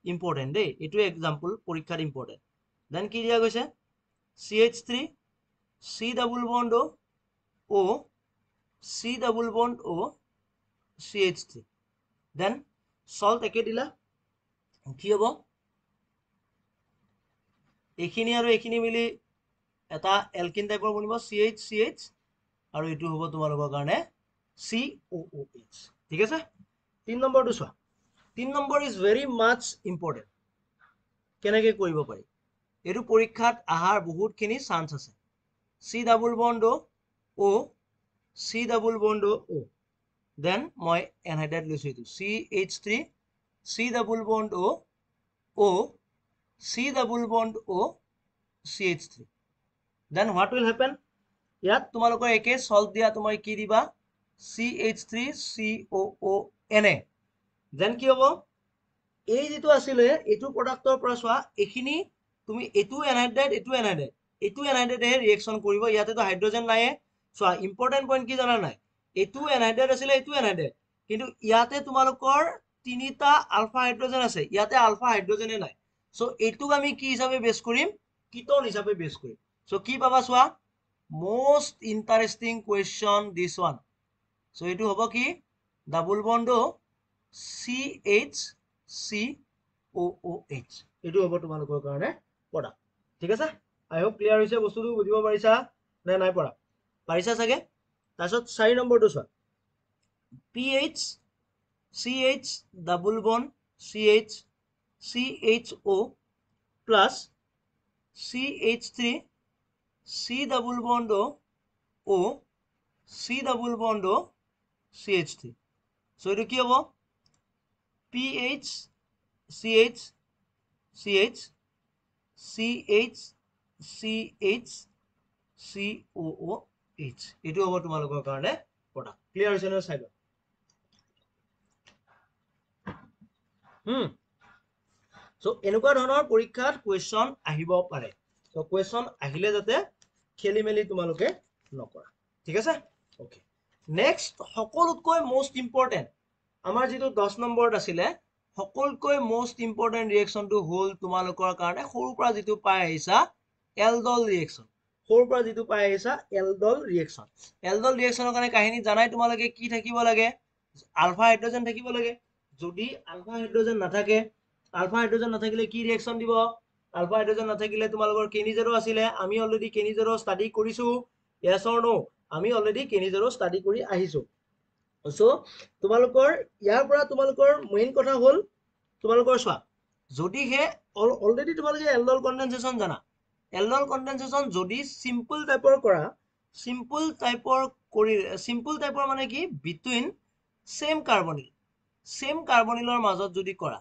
ইম্পৰ্টেণ্ট দেই এইটো এক্সাম্পল পৰীক্ষাত ইম্পৰ্টেণ্ট দেন কি দিয়া গৈছে CH3 C double bond O C double bond O CH3 then salt একে দিলা কি হ'ব এইখিনি আৰু এইখিনি মিলি এটা এলকিন টাইপৰ বনিব CH CH আৰু এইটো হ'ব তোমালোকৰ কাৰণে COOH ঠিক আছে 3 নম্বৰটো চোৱা 3 number is very much important কেনেকৈ কৰিব পাৰি এইটো পৰীক্ষাত আহাৰ বহুতখিনি চান্স আছে C double bond O C double bond O then মই এনহাইড্ৰাইড লৈছো এইটো CH3 C double bond O C double bond O CH3 then what will happen ইয়াত তোমালোকৰ একে সল্ট দিয়া তুমি কি দিবা CH3 COONA then কি হ'ব এই যেটো আছিলে এটো প্ৰডাক্টৰ পৰা চোৱা এখিনি তুমি এটো এনহাইড্ৰাইড এটো এনহাইড্ৰাইড ৰিঅ্যাকশন কৰিব ইয়াতে তো হাইড্ৰোজেন নাই চোৱা ইম্পৰ্টেন্ট পইণ্ট কি জানা নাই এটো এনহাইড্ৰাইড আছিলে এটো এনহাইড্ৰাইড কিন্তু ইয়াতে তোমালোকৰ তিনিটা আলফা হাইড্ৰোজেন আছে ইয়াতে আলফা হাইড্ৰোজেনে নাই সো এটুক আমি কি হিচাপে বেস কৰিম কিটোন হিচাপে বেস কৰিম সো কি পাবা চোৱা most interesting question this one so etu hobo ki double bond CH COOH etu hobo tumalokor karone poda thik ase I hope clear hoise bostu tu bujibo parisa na nai pora parisa sage tasot 4 number to chwa PH CH double bond CH CHO plus CH3 C double bond O C double bond CH3 so etu ki hobo PH CH CH CH CH COOH etu hobo tumalokor karone product clear hoise na side so এনেকুৱা ধৰণৰ পৰীক্ষাত question আহিব পাৰে so question আহিলে যাতে খেলি মেলি তোমালোকে নকৰা ঠিক আছে ওকে নেক্সট সকলোতকৈ মোস্ট ইম্পৰ্টেন্ট আমাৰ যেটো 10 নম্বৰত আছিলে সকলোতকৈ মোস্ট ইম্পৰ্টেন্ট ৰিঅ্যাকশনটো হ'ল তোমালোকৰ কাৰণে সৰুৰ পৰা যেটো পাই আহিছা এলডল ৰিঅ্যাকশন সৰুৰ পৰা যেটো পাই আহিছা এলডল ৰিঅ্যাকশনৰ কাৰণে কাহিনী জানাই তোমালোকে কি থাকিব লাগে আলফা হাইড্ৰোজেন থাকিব লাগে যদি আলফা হাইড্ৰোজেন নাথাকে আলফা হাইড্ৰোজেন নাথাকিলে কি ৰিঅ্যাকশন দিব আলফা হাইড্ৰোজেন নাথাকিলে তোমালোকৰ কেনিজেৰো আছিলে আমি অলৰেডি কেনিজেৰো ষ্টাডি কৰিছো yes or no আমি অলৰেডি কেনিজেৰো ষ্টাডি কৰি আহিছো সো তোমালোকৰ ইয়াৰ পৰা তোমালোকৰ মেইন কথা হ'ল তোমালোকৰ চোৱা যদি হে অলৰেডি তোমালোকে এলডল কনডেনসেশন জানা এলডল কনডেনসেশন যদি সিম্পল টাইপৰ কৰা সিম্পল টাইপৰ মানে কি বিটুইন সেম কাৰ্বনিলৰ মাজত যদি কৰা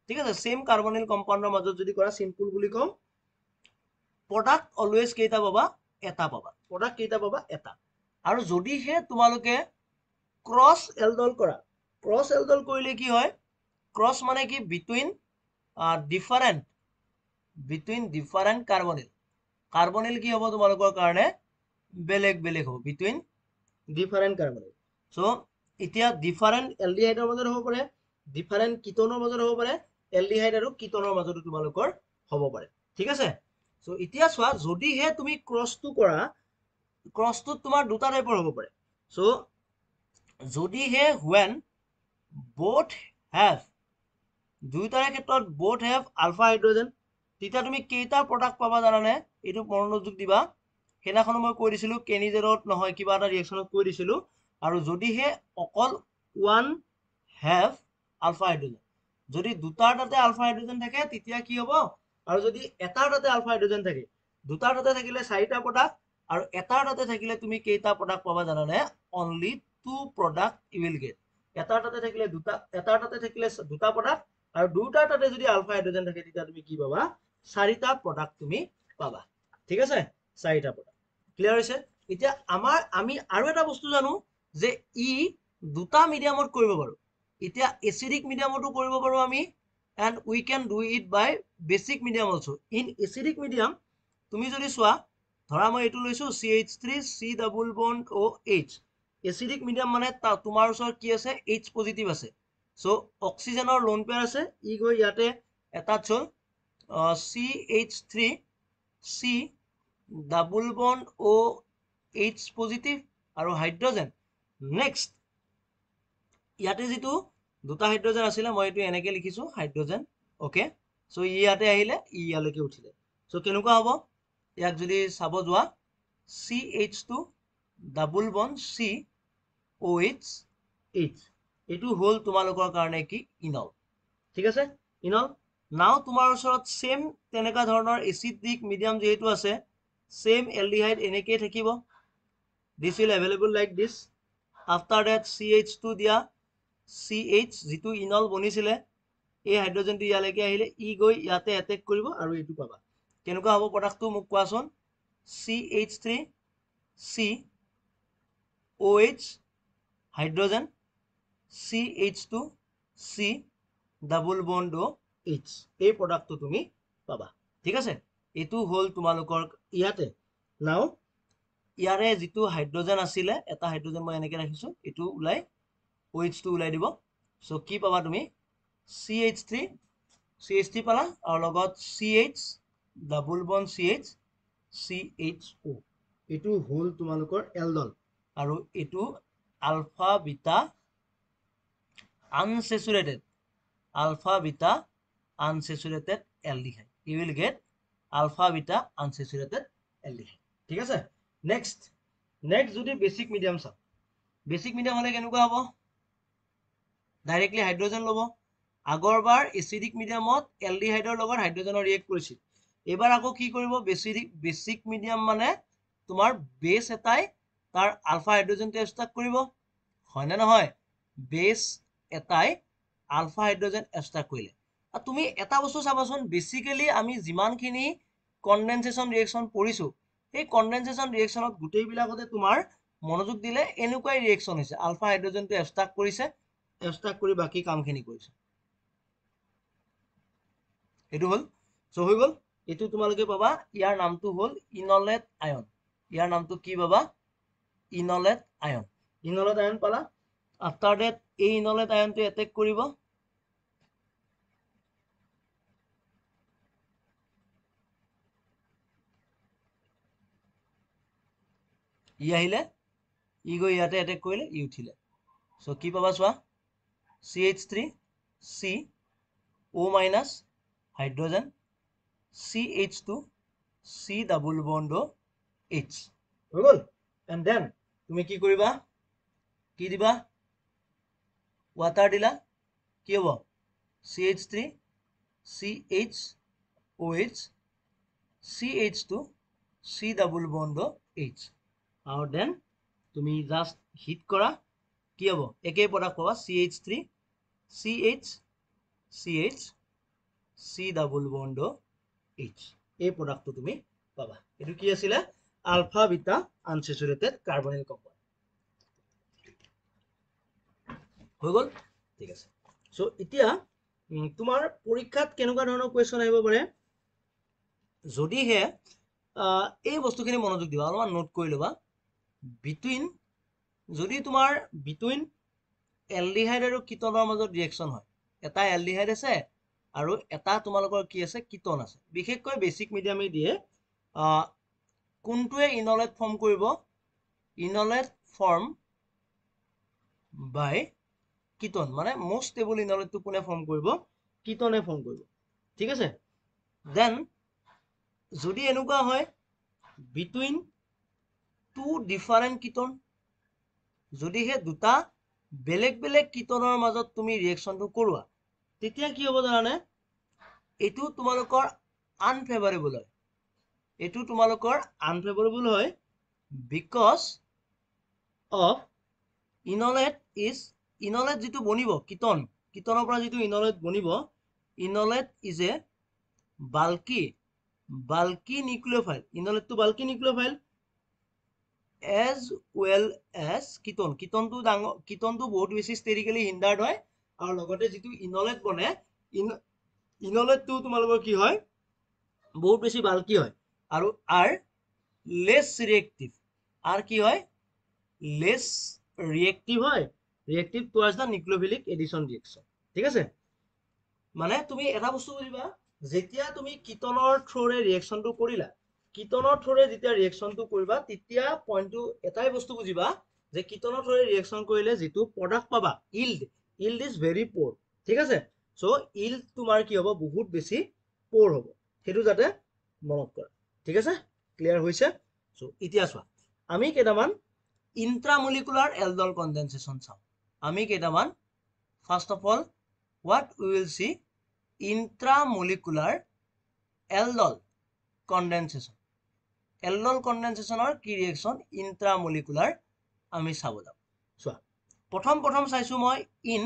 ঠিক আছে সেম কাৰ্বনিল কম্পাউন্ডৰ মাজত যদি কৰা সিম্পল বুলি কম প্ৰডাক্ট অলৱেজ কেইটা পাবা এটা আৰু যদি হে তোমালোকে ক্ৰস এলডল কৰা ক্ৰস এলডল কৰিলে কি হয় ক্ৰস মানে কি বিটুইন ডিফাৰেন্ট কাৰ্বনিল কি হ'ব তোমালোকৰ কাৰণে বেলেগ হ'ব বিটুইন ডিফাৰেন্ট কাৰ্বনিল সো এতিয়া ডিফাৰেন্ট এলডিহাইডৰ মাজত হ'ব পাৰে ডিফাৰেন্ট কিটোনৰ মাজত হ'ব পাৰে এলডিহাইড আৰু কিটোনৰ মাজত তোমালোকৰ হ'ব পাৰে ঠিক আছে সো এতিয়া চোৱা যদি হে তুমি ক্ৰসটো কৰা ক্ৰসটো তোমাৰ দুটা টাইপৰ হ'ব পাৰে সো যদি হে when both have দুইটাৰ ক্ষেত্ৰত both have alpha hydrogen তেতিয়া তুমি কেইটা প্ৰডাক্ট পাবা জানানে এটো মনোযোগ দিবা হেনাখন মই কৈ দিছিলো কেনিজেৰত নহয় কিবা এটা ৰিঅ্যাকশনত কৈ দিছিলো আৰু যদি হে অকল one have alpha hydrogen যদি দুটাৰ তাতে আলফা হাইড্ৰোজেন থাকে তেতিয়া কি হ'ব আৰু যদি এটাৰ তাতে আলফা হাইড্ৰোজেন থাকে, দুটাৰ তাতে থাকিলে 4টা প্ৰডাক্ট, আৰু এটাৰ তাতে থাকিলে তুমি কেইটা প্ৰডাক্ট পাবা জানানে? Only 2 product you will get. এটাৰ তাতে থাকিলে দুটা প্ৰডাক্ট, আৰু দুটাৰ তাতে যদি আলফা হাইড্ৰোজেন থাকে তেতিয়া তুমি কি পাবা? 4টা প্ৰডাক্ট তুমি পাবা। ঠিক আছে, 4টা প্ৰডাক্ট। ক্লিয়াৰ হৈছে? এতিয়া আমি আৰু এটা বস্তু জানো যে ই দুটা মিডিয়ামত কৰিব পাৰো। এতিয়া এচিডিক মিডিয়ামতো কৰিব পাৰো আমি, and we can do it by basic medium also. In acidic medium তুমি যদি চোৱা, ধৰা মই এইটো লৈছো CH3 C double bond OH। Acidic medium মানে তোমাৰ ওচৰত কি আছে? H পজিটিভ আছে। সো অক্সিজেনৰ লোন পেয়াৰ আছে, ই গৈ ইয়াতে এটাচ হ'ল CH3 C double bond OH positive আৰু হাইড্ৰোজেন। নেক্সট ইয়াতে যিটো দুটা হাইড্ৰোজেন আছিলে, মই এইটো এনেকে লিখিছো হাইড্ৰোজেন। ওকে, সো ইয়াতে আহিলে ইয়ালৈকে উঠিলে। সো কেনেকুৱা হ'ব? ইয়াক যদি চাব যোৱা, CH2 ডাবল বন্ড COH এইটো হ'ল তোমালোকৰ কাৰণে কি? ইনল। ঠিক আছে, ইনল। নাও তোমাৰ ওচৰত সেম তেনেকা ধৰণৰ এচিডিক মিডিয়াম যেহেতু আছে, সেম এলডিহাইড এনেকেই থাকিব। This will available like this. After that CH2 দিয়া, CH যিটো ইনল বনিছিলে, এই হাইড্ৰোজেনটো ইয়ালৈকে আহিলে, ই গৈ ইয়াতে এটেক কৰিব আৰু এইটো পাবা। কেনেকুৱা হ'ব প্ৰডাক্টটো মোক কোৱাচোন? CH3 COH hydrogen CH2 C double bond OH, এই প্ৰডাক্টটো তুমি পাবা। ঠিক আছে, এইটো হ'ল তোমালোকৰ ইয়াতে। নাও ইয়াৰে যিটো হাইড্ৰোজেন আছিলে, এটা হাইড্ৰোজেন মই এনেকে ৰাখিছো, এইটো ওলাই OH টো ওলাই দিব। সো কি পাবা তুমি? CH3 পালা, আৰু লগত CH double bond CH CHO। এইটো হ'ল তোমালোকৰ এলডল, আৰু এইটো alpha beta unsaturated aldehyde। You will get alpha beta unsaturated aldehyde। ঠিক আছে, নেক্সট যদি বেসিক মিডিয়াম চাও, বেসিক মিডিয়াম হলে কেনেকুৱা হ'ব? ডাইৰেক্টলি হাইড্ৰোজেন ল'ব। আগৰবাৰ এচিডিক মিডিয়ামত এলডিহাইডৰ লগত হাইড্ৰোজেনৰ ৰিয়েক্ট কৰিছিল। এবাৰ আকৌ কি কৰিব? বেসিক মিডিয়াম মানে তোমাৰ বেস এটাই তাৰ আলফা হাইড্ৰোজেনটো এক্সট্ৰাক্ট কৰিব, হয় নে নহয়? বেস এটাই আলফা হাইড্ৰোজেন এক্সট্ৰাক্ট কৰিলে। আৰু তুমি এটা বস্তু চাবাচোন, বেসিক্যালি আমি যিমানখিনি কনডেনসেশন ৰিয়েকশন পঢ়িছো, সেই কনডেনসেশন ৰিয়েকশনত গোটেইবিলাকতে তোমাৰ মনোযোগ দিলে এনেকুৱাই ৰিয়েকশন হৈছে। আলফা হাইড্ৰোজেনটো এক্সট্ৰাক্ট কৰিছে, এক্সট্ৰাক্ট কৰি বাকি কামখিনি কৰিছে। এইটো হ'ল, সো হৈ গ'ল। এইটো তোমালোকে পাবা, ইয়াৰ নামটো হ'ল ইনলেট আয়ন। ইয়াৰ নামটো কি পাবা? ইনলেট আয়ন। ইনলেট আয়ন পালা। আফটাৰ ডেট এই ইনলেট আয়নটো এটেক কৰিব, ই আহিলে, ই গৈ ইয়াতে এটেক কৰিলে, ই উঠিলে। সো কি পাবা চোৱা? CH3 CO minus hydrogen CH2 C double bond OH হৈ গ'ল। এণ্ড দেন তুমি কি কৰিবা? কি দিবা? ৱাটাৰ দিলা, কি হ'ব? CH3 CHOH CH2 C double bond OH, আৰু দেন তুমি জাষ্ট হিট কৰা, কি হ'ব? একেই প্ৰডাক্ট পাবা, CH3 CH C double bond OH, এই প্ৰডাক্টটো তুমি পাবা। এইটো কি আছিলে? আলফা বিটা আনসেচুৰেটেড কাৰ্বনিল কম্পাউণ্ড হৈ গ'ল। ঠিক আছে, সো এতিয়া তোমাৰ পৰীক্ষাত কেনেকুৱা ধৰণৰ কুৱেশ্যন আহিব পাৰে? যদিহে এই বস্তুখিনি মনোযোগ দিবা, অলপমান নোট কৰি ল'বা। যদি তোমাৰ বিটুইন এলডিহাইড আৰু কিটনৰ মাজত ৰিয়েকশন হয়, এটা এলডিহাইড আছে আৰু এটা তোমালোকৰ কি আছে? কিটন আছে। বিশেষকৈ বেসিক মিডিয়ামে দিয়ে, কোনটোৱে ইনলেট ফৰ্ম কৰিব? ইনলেট ফৰ্ম বাই কিটন, মানে মোস্ট ষ্টেবল ইনলেটটো কোনে ফৰ্ম কৰিব? কিটনে ফৰ্ম কৰিব। ঠিক আছে, দেন যদি এনেকুৱা হয় বিটুইন টু ডিফাৰেণ্ট কিটন, যদিহে দুটা বেলেগ বেলেগ কিটনৰ মাজত তুমি ৰিয়েকশনটো কৰোৱা, তেতিয়া কি হ'ব জানানে? এইটো তোমালোকৰ আনফেভাৰেবল হয় এইটো তোমালোকৰ আনফেভাৰেবল হয় বিকজ অফ ইনলেট যিটো বনিব কিটনৰ পৰা যিটো ইনলেট বনিব enolate is a bulky nucleophile ইনলেটটো bulky nucleophile as well as কিটনটো বহুত বেছি ষ্টেৰিকেলি হিন্ডাৰ্ড হয় আৰু লগতে যিটো ইনলেট বনে ইনলেটটো তোমালোকৰ কি হয় বহুত বেছি বাল্কি হয় আৰু আৰ লেছ ৰিয়েক্টিভ আৰ কি হয় লেছ ৰিয়েক্টিভ হয় ৰিয়েক্টিভ টুৱাৰ্ডছ দ্য নিউক্লিঅফিলিক এডিশন ৰিয়েকশন ঠিক আছে মানে তুমি এটা বস্তু বুজিবা যেতিয়া তুমি কিটনৰ থ্ৰুৰে ৰিয়েকশনটো কৰিলা কিটনৰ থ্ৰুৰে যেতিয়া ৰিয়েকশনটো কৰিবা তেতিয়া পইণ্টটো এটাই বস্তু বুজিবা যে কিটনৰ থ্ৰুৰে ৰিয়েকশন কৰিলে যিটো প্ৰডাক্ট পাবা ইল্ড ইজ ভেৰি পোৰ ঠিক আছে সো ইল্ড তোমাৰ কি হ'ব বহুত বেছি পোৰ হ'ব সেইটো যাতে মনত কৰা ঠিক আছে ক্লিয়াৰ হৈছে সো এতিয়া চোৱা আমি কেইটামান ইন্ট্ৰামলিকুলাৰ এলডল কনডেনসেশন চাওঁ আমি কেইটামান first of all what we will see intramolecular aldol condensation কি ৰিয়েকশন ইন্ট্ৰামলিকুলাৰ আমি চাব যাম চোৱা প্ৰথম চাইছো মই ইন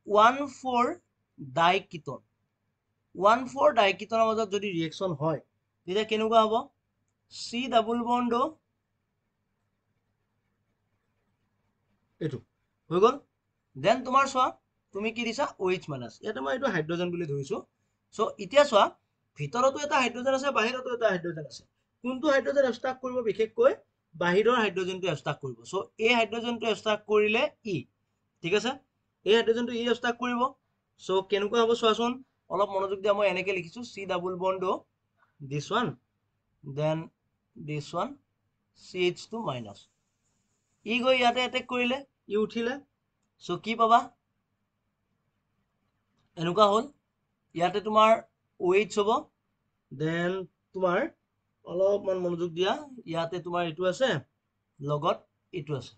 1,4 ডাইকিটন 1,4 ডাইকিটনৰ মাজত যদি ৰিয়েকশন হয় তেতিয়া কেনেকুৱা হ'ব C ডাবল বন্ড এটো হৈ গল দেন তোমাৰ চোৱা তুমি কি দিছা OH মাইনাস ইয়াতে মই এটো হাইড্ৰোজেন বুলি ধৰিছো সো এতিয়া চোৱা ভিতৰতো এটা হাইড্ৰোজেন আছে বাহিৰতো এটা হাইড্ৰোজেন আছে কোনটো হাইড্ৰোজেন এবস্ট্ৰাক্ট কৰিব বিশেষকৈ বাহিৰৰ হাইড্ৰোজেনটো এবস্ট্ৰাক্ট কৰিব সো এই হাইড্ৰোজেনটো এবস্ট্ৰাক্ট কৰিলে ই ঠিক আছে এই হাইড্ৰোজেনটো ই এবস্ট্ৰাক্ট কৰিব সো কেনেকুৱা হ'ব চোৱাচোন অলপ মনোযোগ দিয়া মই এনেকৈ লিখিছো C double bond this one then this one CH2 minus ই গৈ ইয়াতে এটেক কৰিলে ই উঠিলে সো কি পাবা এনেকুৱা হল ইয়াতে তোমাৰ OH হ'ব দেন তোমাৰ অলপমান মনোযোগ দিয়া ইয়াতে তোমাৰ এটো আছে লগত এটো আছে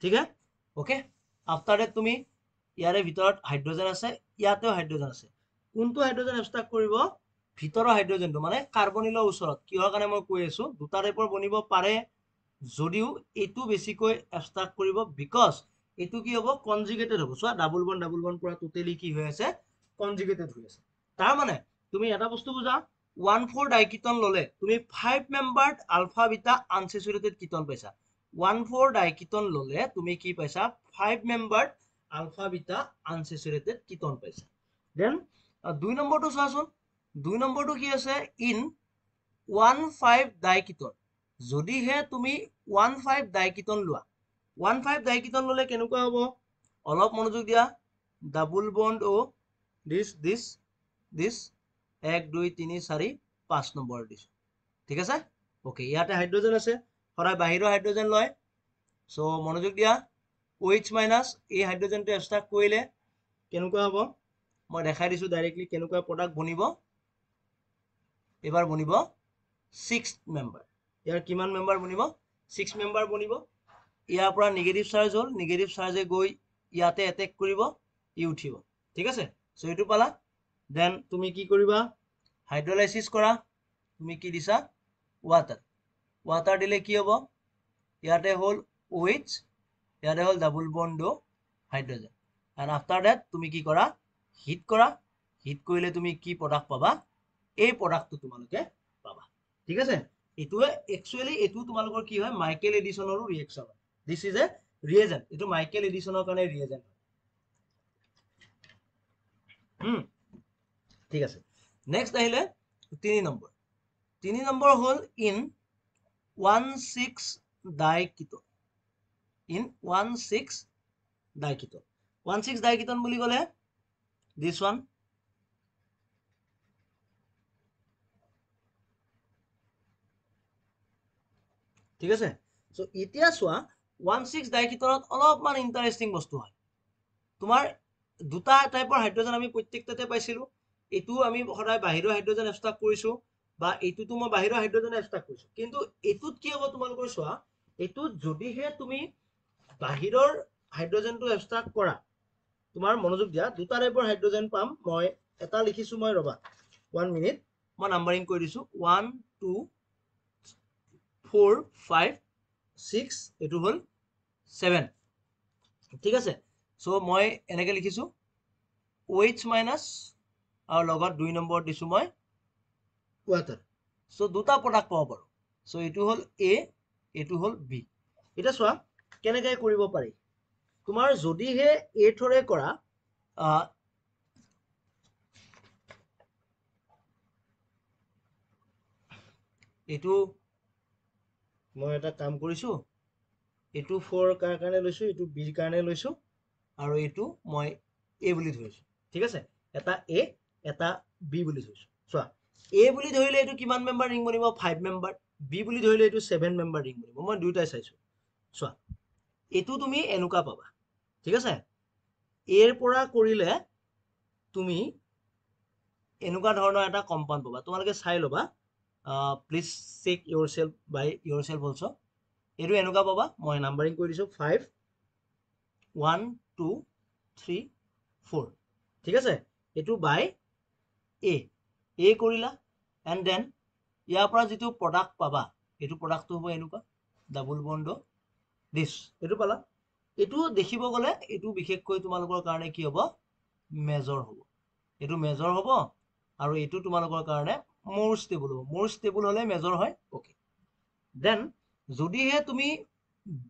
ঠিক আছে ওকে আফটাৰ দ্যাট তুমি ইয়াৰে ভিতৰত হাইড্ৰোজেন আছে ইয়াতেও হাইড্ৰোজেন আছে কোনটো হাইড্ৰোজেন এবস্ট্ৰাক্ট কৰিব ভিতৰৰ হাইড্ৰোজেনটো মানে কাৰ্বনিলৰ ওচৰত কিহৰ কাৰণে মই কৈ আছো দুটা টাইপৰ বনিব পাৰে যদিও এটো বেছিকৈ এবস্ট্ৰাক্ট কৰিব বিকজ এটো কি হ'ব কনজুগেটেড হ'ব চোৱা ডাবল বন্ড পুৰা টোটালি কি হৈ আছে কনজুগেটেড হৈ আছে তাৰ মানে তুমি এটা বস্তু বুজা 1,4 ডাইকিটন ললে তুমি 5 মেম্বাৰ্ড আলফা বিটা আনসেচুৰেটেড কিটন পাইছা 1,4 ডাইকিটন ললে তুমি কি পাইছা 5 মেম্বাৰ্ড আলফা বিটা আনসেচুৰেটেড কিটন পাইছা দেন দুই নম্বৰটো চোৱাচোন দুই নম্বৰটো কি আছে ইন 1,5 ডাইকিটন যদিহে তুমি 1,5 ডাইকিটন লোৱা 1,5 ডাইকিটন ললে কেনেকুৱা হ'ব অলপ মনোযোগ দিয়া double bond O this 1 2 3 4 5 number দিছো ঠিক আছে ওকে ইয়াতে হাইড্ৰোজেন আছে সদায় বাহিৰৰ হাইড্ৰোজেন লয় সো মনোযোগ দিয়া OH মাইনাস এই হাইড্ৰোজেনটো এবস্ট্ৰাক্ট কৰিলে কেনেকুৱা হ'ব মই দেখাই দিছো ডাইৰেক্টলি কেনেকুৱা প্ৰডাক্ট বনিব এবাৰ বনিব 6 মেম্বাৰ ইয়াৰ কিমান মেম্বাৰ বনিব 6 মেম্বাৰ বনিব ইয়াৰ পৰা নিগেটিভ চাৰ্জ হল নিগেটিভ চাৰ্জে গৈ ইয়াতে এটেক কৰিব ই উঠিব ঠিক আছে সো এটো পালা দেন তুমি কি কৰিবা হাইড্ৰোলাইসিস কৰা তুমি কি দিছা ওয়াটার দিলে কি হ'ব ইয়াতে হল OH ইয়াতে হল double bond hydrogen and after that তুমি কি কৰা হিট কৰিলে তুমি কি প্ৰডাক্ট পাবা এই প্ৰডাক্টটো তোমালোকে পাবা ঠিক আছে এটোৱে একচুয়ালি এটো তোমালোকৰ কি হয় মাইকেল এডিসনৰ ৰিয়েকশন দিস ইজ এ ৰিয়েজেন্ট এটো মাইকেল এডিসনৰ কাৰণে ৰিয়েজেন্ট ঠিক আছে নেক্সট আহিলে 3 নম্বৰ হল ইন 1,6 ডাইকিটন ইন 1,6 ডাইকিটন 1,6 ডাইকিটন বুলি গলে this one ঠিক আছে সো এতিয়া চোৱা 1,6 ডাইকিটনত অলপমান ইন্টাৰেস্টিং বস্তু হয় তোমাৰ দুটা টাইপৰ হাইড্ৰোজেন আমি প্ৰত্যেকটাতে পাইছিলো এটো আমি সদায় বাহিৰৰ হাইড্ৰোজেন এবস্ট্ৰাক্ট কৰিছো বা এটোটো মই বাহিৰৰ হাইড্ৰোজেন এবস্ট্ৰাক্ট কৰিছো কিন্তু এটোত কি হ'ব তোমালোকৰ চোৱা এটোত যদিহে তুমি বাহিৰৰ হাইড্ৰোজেনটো এবস্ট্ৰাক্ট কৰা তোমাৰ মনোযোগ দিয়া দুটা টাইপৰ হাইড্ৰোজেন পাম মই এটা লিখিছো মই ৰবা 1 মিনিট মই নাম্বাৰিং কৰি দিছো 1 2 4 5 6 এটো হল 7 ঠিক আছে সো মই এনেকে লিখিছো OH মাইনাস আৰু লগত 2 নম্বৰ দিছো মই water সো দুটা প্ৰডাক্ট পাব পাৰো সো এটো হল A এটো হল B এটা চোৱা কেনেকৈ কৰিব পাৰি তোমাৰ যদিহে A থৰে কৰা এটো মই এটা কাম কৰিছো এটো 4 কাৰ কাৰণে লৈছো এটো B কাৰণে লৈছো আৰু এটো মই A বুলি ধৰিছো ঠিক আছে এটা A এটা B বুলি ধৰিছো চোৱা A বুলি ধৰিলে এটো কিমান মেম্বাৰ ৰিং বনিব 5 মেম্বাৰ B বুলি ধৰিলে এটো 7 মেম্বাৰ ৰিং বনিব মই দুইটাই চাইছো চোৱা এটো তুমি এনুকা পাবা ঠিক আছে A ৰ পৰা কৰিলে তুমি এনুকা ধৰণৰ এটা কম্পাউণ্ড পাবা তোমালোকে চাই লবা please check yourself by yourself also এটো এনুকা পাবা মই নাম্বাৰিং কৰি দিছো 5 1 2 3 4 ঠিক আছে এটো বাই A কৰিলা and then ইয়াৰ পৰা যেটো প্ৰডাক্ট পাবা এটো প্ৰডাক্টটো হ'ব এনুকা ডাবল বন্ড দিস এটো পালা এটো দেখিব গলে এটো বিশেষকৈ তোমালোকৰ কাৰণে কি হ'ব মেজৰ হ'ব এটো মেজৰ হ'ব আৰু এটো তোমালোকৰ কাৰণে মোৰ ষ্টেবল হলে মেজৰ হয় ওকে দেন যদিহে তুমি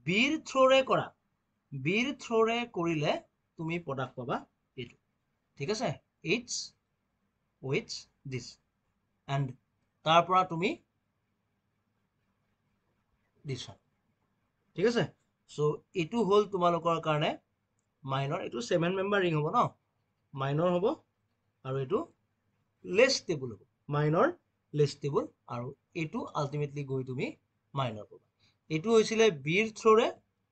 বিৰ থ্ৰৰে কৰা বিৰ থ্ৰৰে কৰিলে তুমি প্ৰডাক্ট পাবা এটো ঠিক আছে H with this and তাৰ পৰা তুমি this one ঠিক আছে সো এটো হল তোমালোকৰ কাৰণে মাইনৰ এটো 7 মেম্বাৰ ৰিং হ'ব ন মাইনৰ হ'ব আৰু এটো লেস ষ্টেবল হ'ব মাইনৰ লেস ষ্টেবল আৰু এটো আলটিমেটলি গৈ তুমি মাইনৰ পাবা এটো হৈছিলে বিৰ থ্ৰৰে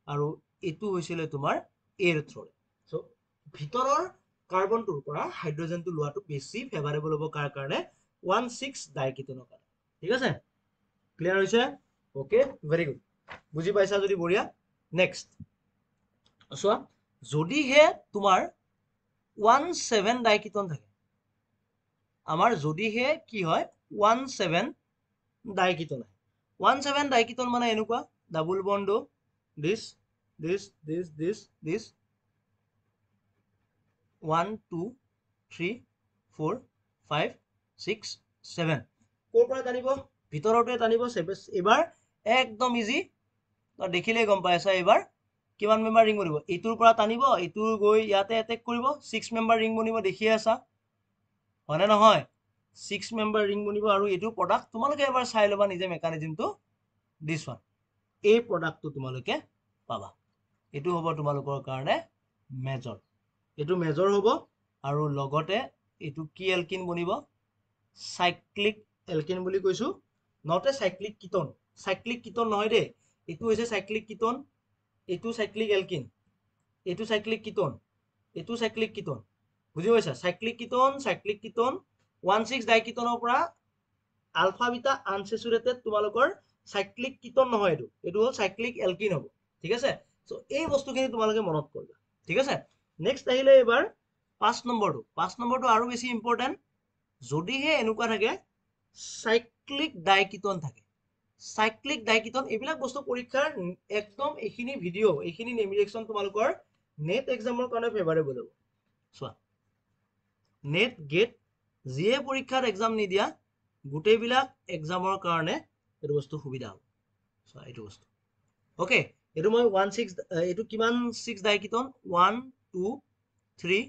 আৰু এটো হৈছিলে তোমাৰ এৰ থ্ৰৰে সো ভিতৰৰ কাৰ্বনটোৰ পৰা হাইড্ৰোজেনটো লোৱাটো বেছি ফেভাৰেবল হ'ব কাৰ কাৰণে 1,6 ডাইকিটনৰ কাৰণে ঠিক আছে ক্লিয়াৰ হৈছে ওকে ভেৰি গুড বুজি পাইছা যদি বঢ়িয়া নেক্সট চোৱা যদিহে তোমাৰ 1,7 ডাইকিটন থাকে আমাৰ যদিহে কি হয় 1,7 ডাইকিটন 1,7 ডাইকিটন মানে এনেকুৱা ডাবল বন্ড this 1 2 3 4 5 6 7 কোৰ পৰা টানিব ভিতৰতে টানিব এবাৰ একদম ইজি দেখিলে গম পাইছা এবাৰ কিমান মেম্বাৰ ৰিং বনিব ইটোৰ পৰা টানিব ইটোৰ গৈ ইয়াতে এটেক কৰিব 6 মেম্বাৰ ৰিং বনিব দেখিয়ে আছা হয়নে নহয় 6 মেম্বাৰ ৰিং বনিব আৰু এটো প্ৰডাক্ট তোমালোকে এবাৰ চাই লবা নিজে মেকানিজমটো দিস ওয়ান এই প্ৰডাক্টটো তোমালোকে পাবা এটো হ'ব তোমালোকৰ কাৰণে মেজৰ এটো মেজৰ হ'ব আৰু লগতে এটো কি এলকিন বনিব সাইক্লিক এলকিন বুলি কৈছো নট এ সাইক্লিক কিটন নহয় দে এটো হৈছে সাইক্লিক কিটন এটো সাইক্লিক এলকিন এটো সাইক্লিক কিটন বুজি পাইছা সাইক্লিক কিটন 1,6 ডাইকিটনৰ পৰা আলফা বিটা আনসেচুৰেটেড তোমালোকৰ সাইক্লিক কিটন নহয় এটো হল সাইক্লিক এলকিন হ'ব ঠিক আছে সো এই বস্তুখিনি তোমালোকে মনত কৰিবা ঠিক আছে নেক্সট আহিলে এবাৰ 5 নম্বৰটো আৰু বেছি ইম্পৰ্টেন্ট যদিহে এনেকুৱা থাকে সাইক্লিক ডাইকিটন থাকে সাইক্লিক ডাইকিটন এইবিলাক বস্তু পৰীক্ষাৰ একদম এইখিনি ভিডিও এইখিনি নেমিৰেকশন তোমালোকৰ নেট এক্সামৰ কাৰণে ফেভাৰেবল হ'ব চোৱা নেট গেট যিয়ে পৰীক্ষাৰ এক্সাম নিদিয়া গোটেইবিলাক এক্সামৰ কাৰণে এইটো বস্তু সুবিধা হ'ব চোৱা এইটো বস্তু ওকে এইটো মই 1,6 এইটো কিমান 6 ডাইকিটন 1 2 3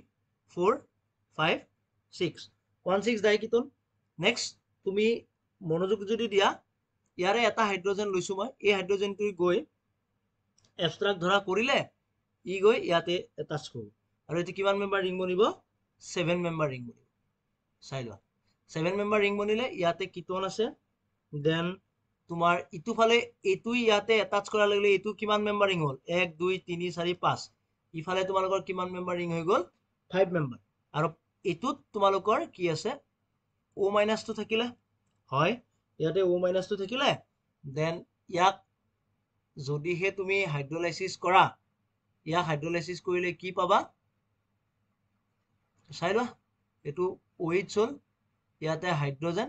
4 5 6 1,6 ডাইকিটন নেক্সট তুমি মনোযোগ যদি দিয়া ইয়াৰে এটা হাইড্ৰোজেন লৈছো মই এই হাইড্ৰোজেনটো গৈ এবষ্ট্ৰাক্ট ধৰা কৰিলে ই গৈ ইয়াতে এটাচ কৰিব আৰু এটো কিমান মেম্বাৰ ৰিং বনিব 7 মেম্বাৰ ৰিং বনিব চাই লোৱা 7 মেম্বাৰ ৰিং বনিলে ইয়াতে কিটন আছে দেন তোমাৰ ইটো ফালে এটো ইয়াতে এটাচ কৰাৰ লগে লগে এটো কিমান মেম্বাৰ ৰিং হ'ল 1 2 3 4 5 ইফালে তোমালোকৰ কিমান মেম্বাৰ ৰিং হৈ গ'ল 5 মেম্বাৰ আৰু এটোত তোমালোকৰ কি আছে O- টো থাকিলে হয় ইয়াতে O- টো থাকিলে দেন ইয়াক যদিহে তুমি হাইড্ৰোলাইসিস কৰা ইয়াক হাইড্ৰোলাইসিস কৰিলে কি পাবা চাই লোৱা এটো OH হল ইয়াতে হাইড্ৰোজেন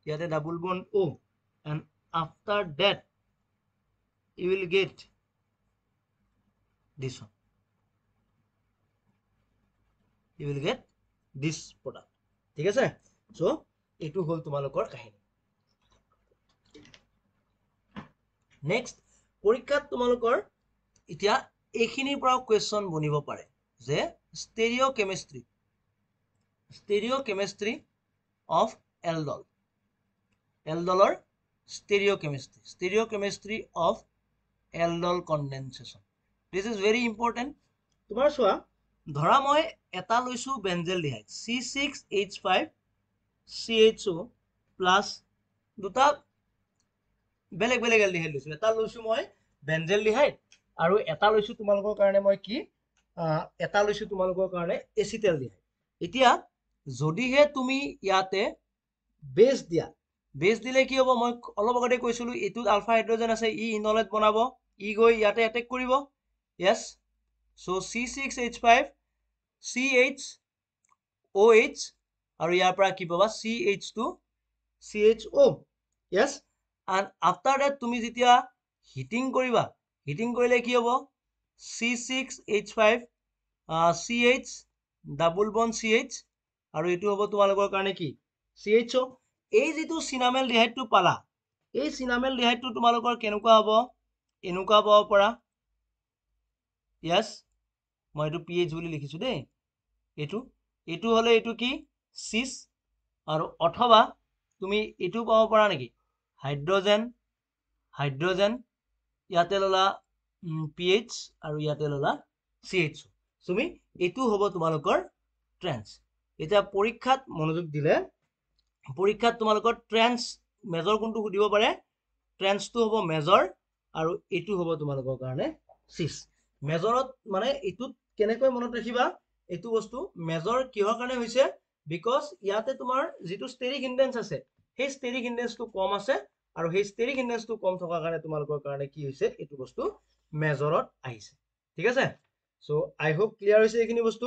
ইয়াতে double bond O and after that you will get this one, you will get this product ঠিক আছে সো এটু হল তোমালোকৰ কাহিনী নেক্সট পৰীক্ষাত তোমালোকৰ এতিয়া এইখিনিৰ পৰা কোৱেশ্চন বনিব পাৰে যে ষ্টেৰিঅ'কেমিষ্ট্ৰি of aldol ষ্টেৰিঅ'কেমিষ্ট্ৰি of aldol condensation. This is very important. তোমাৰ চোৱা ধৰা মই এটা লৈছো বেনজেলডিহাইড C6H5CHO প্লাস দুটা বেলেগ বেলেগ এলডিহাইড লৈছো এটা লৈছো মই বেনজেলডিহাইড আৰু এটা লৈছো তোমালোকৰ কাৰণে মই কি এটা লৈছো তোমালোকৰ কাৰণে এচিটেলডিহাইড এতিয়া যদিহে তুমি ইয়াতে বেস দিলে কি হ'ব মই অলপ আগতে কৈছিলো এটুত আলফা হাইড্ৰোজেন আছে ই ইনলেট বনাব ই গৈ ইয়াতে এটেক কৰিব yes so C6H5 CHOH আৰু ইয়াৰ পৰা কি পাবা CH2 CHO yes and after that তুমি যেতিয়া হিটিং কৰিলে কি হ'ব C6H5 CH double bond CH আৰু এটো হ'ব তোমালোকৰ কাৰণে কি CHO এই যেটো সিনামেল ডিহাইডটো পালা এই সিনামেল ডিহাইডটো তোমালোকৰ কেনেকুৱা হ'ব এনেকুৱা পাব পৰা yes মই এটো pH বুলি লিখিছো দেই এটো হলে এটো কি সিস আৰু অথবা তুমি এটো পাব পৰা নেকি হাইড্ৰোজেন ইয়াতে ললা pH আৰু ইয়াতে ললা CH তুমি এটো হ'ব তোমালোকৰ ট্ৰেন্স এটা পৰীক্ষাত মনোযোগ দিলে পৰীক্ষাত তোমালোকৰ ট্ৰেন্স মেজৰ কোনটো সুধিব পাৰে ট্ৰেন্সটো হ'ব মেজৰ আৰু এটো হ'ব তোমালোকৰ কাৰণে সিস মেজৰত মানে এটুত কেনেকৈ মনত ৰাখিবা এটো বস্তু মেজৰ কিহৰ কাৰণে হৈছে বিকজ ইয়াতে তোমাৰ যেটো ষ্টেৰিক ইনডেন্স আছে সেই ষ্টেৰিক ইনডেন্সটো কম আছে আৰু সেই ষ্টেৰিক ইনডেন্সটো কম থকাৰ কাৰণে তোমালোকৰ কাৰণে কি হৈছে এটো বস্তু মেজৰত আহিছে ঠিক আছে সো আই হোপ ক্লিয়াৰ হৈছে এইখিনি বস্তু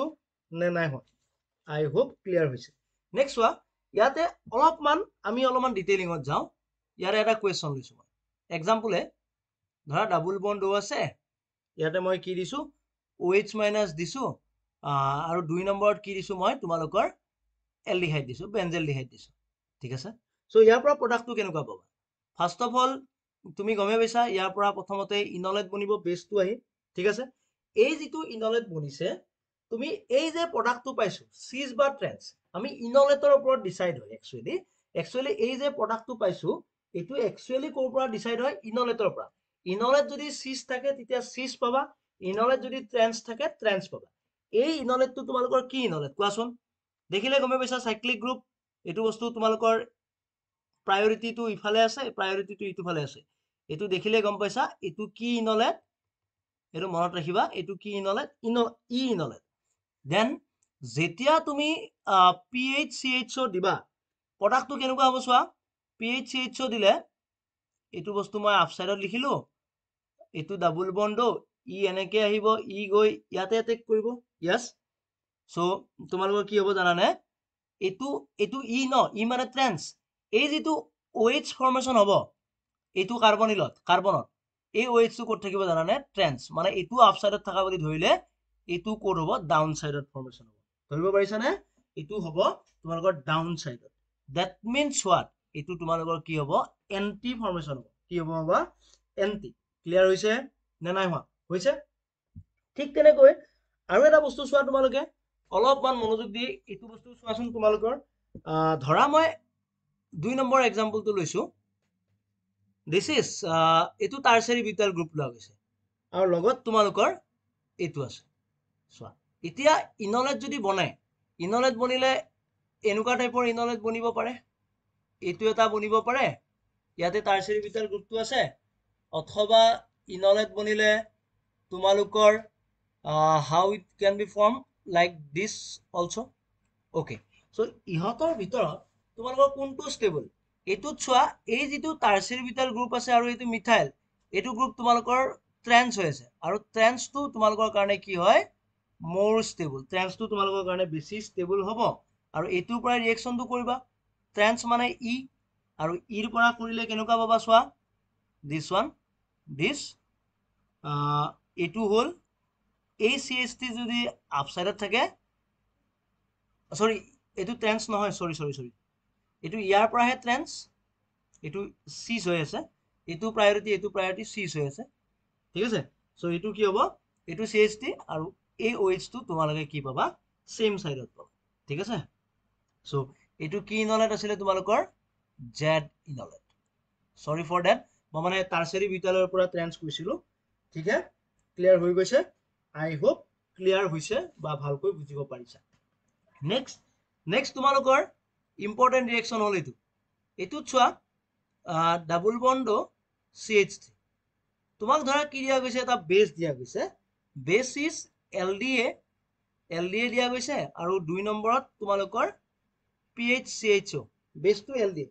নে নাই হয় আই হোপ ক্লিয়াৰ হৈছে নেক্সট ওয়া ইয়াতে আমি অলপমান ডিটেইলিংত যাও ইয়াৰে এটা কোৱেশ্চন লৈছো মই এক্সাম্পল ধৰা ডাবল বন্ড O আছে ইয়াতে মই কি দিছো OH- দিছো আৰু 2 নম্বৰত কি দিছো মই তোমালোকৰ এলডিহাইড দিছো বেনজেলডিহাইড দিছো ঠিক আছে সো ইয়াৰ পৰা প্ৰডাক্টটো কেনেকুৱা পাবা ফাৰ্স্ট অফ অল তুমি গমে পাইছা ইয়াৰ পৰা প্ৰথমতে ইনলেট বনিব বেসটো আহি ঠিক আছে এই যেটো ইনলেট বনিছে তুমি এই যে প্ৰডাক্টটো পাইছো সিস বা ট্ৰেন্স আমি ইনলেটৰ ওপৰত ডিসাইড হয় একচুয়ালি এই যে প্ৰডাক্টটো পাইছো এটো একচুয়ালি কোৰ পৰা ডিসাইড হয় ইনলেটৰ পৰা ইনলেট যদি সিস থাকে তেতিয়া সিস পাবা ইনলেট যদি ট্ৰেন্স থাকে ট্ৰেন্স পাবা এই ইনলেটটো তোমালোকৰ কি ইনলেট কোৱাচোন দেখিলে গমে পাইছা সাইক্লিক গ্ৰুপ এটো বস্তু তোমালোকৰ প্ৰায়োৰিটিটো ইফালে আছে প্ৰায়োৰিটিটো ইটোফালে আছে এটো দেখিলে গম পাইছা এটো কি ইনলেট এটো মনত ৰাখিবা এটো কি ইনলেট ইনলেট দেন যেতিয়া তুমি PHCHO দিবা প্ৰডাক্টটো কেনেকুৱা হ'ব চোৱা PHCHO দিলে এটো বস্তু মই আফ সাইডত লিখিলো এটো ডাবল বন্ড ই এনেকে আহিব ই গৈ ইয়াতে এটেক কৰিব यस সো তোমালোকৰ কি হ'ব জানানে এটো ই মানে ট্ৰেন্স এই যেটো OH ফৰ্মেশন হ'ব এটো কাৰ্বনত এই OH টো ক'ত থাকিব জানানে ট্ৰেন্স মানে এটো আফ সাইডত থাকা বুলি ধৰিলে এটো ক'ত হ'ব ডাউন সাইডত ফৰ্মেশন হ'ব ধৰিব পাৰিছা নে এটো হ'ব তোমালোকৰ ডাউন সাইডত দ্যাট মিন্স হোৱাট এটো তোমালোকৰ কি হ'ব এন্টি ফৰ্মেশন হ'ব কি হ'ব বাবা এন্টি ক্লিয়াৰ হৈছে নে নাই হোৱা হৈছে ঠিক তেনেকৈ আৰু এটা বস্তু চোৱা তোমালোকে অলপমান মনোযোগ দি এটো বস্তু চোৱাচোন তোমালোকৰ ধৰা মই 2 নম্বৰ এক্সাম্পলটো লৈছো দিস ইজ এটো টাৰচাৰি বিউটাইল গ্ৰুপ লোৱা গৈছে আৰু লগত তোমালোকৰ এটো আছে চোৱা এতিয়া ইনলেট যদি ইনলেট বনিলে এনেকুৱা টাইপৰ ইনলেট বনিব পাৰে এটো এটা বনিব পাৰে ইয়াতে টাৰচাৰি বিউটাইল গ্ৰুপটো আছে অথবা ইনলেট বনিলে তোমালোকৰ how it can be formed like this also okay so ইহতৰ ভিতৰত তোমালোকৰ কোনটো ষ্টেবল এটুত চোৱা এই যেটো টাৰচাৰি বিউটাইল গ্ৰুপ আছে আৰু এটো মিথাইল এটো গ্ৰুপ তোমালোকৰ ট্ৰেন্স হৈ আছে আৰু ট্ৰেন্সটো তোমালোকৰ কাৰণে কি হয় more stable ট্ৰেন্সটো তোমালোকৰ কাৰণে বেছি ষ্টেবল হ'ব আৰু এটোৰ পৰা ৰিঅ্যাকচনটো কৰিবা ট্ৰেন্স মানে ই আৰু ইৰ পৰা কৰিলে কেনেকুৱা পাবা চোৱা দিছ ওৱান দিছ এইটো হ'ল এই CH3 যদি আপসাইডত থাকে সৰি এইটো ট্ৰেন্স নহয় সৰি এইটো ইয়াৰ পৰাহে ট্ৰেন্স এইটো সিজ হৈ আছে এইটো প্ৰায়োৰিটি সিজ হৈ আছে ঠিক আছে সো এইটো কি হ'ব এইটো CH3 আৰু এই OH টো তোমালোকে কি পাবা সেম সাইডত পাবা ঠিক আছে সো এইটো কি ইনলেট আছিল তোমালোকৰ জেড ইনলেট সৰি ফৰ দ্যাট মই মানে টাৰচাৰি বিদ্যালয়ৰ পৰা ট্ৰেন্স কৰিছিলো ঠিক আছে ক্লিয়াৰ হৈ গৈছে আই হোপ ক্লিয়াৰ হৈছে বা ভালকৈ বুজিব পাৰিছা নেক্সট তোমালোকৰ ইম্পৰ্টেন্ট ৰিএকচন হ'ল এইটোত চোৱা ডাবল বন্ড CH3 তোমাক ধৰা কি দিয়া গৈছে এটা বেছ দিয়া গৈছে বেছ ইজ LDA দিয়া গৈছে আৰু 2 নম্বৰত তোমালোকৰ PHCHO বেছটো LDA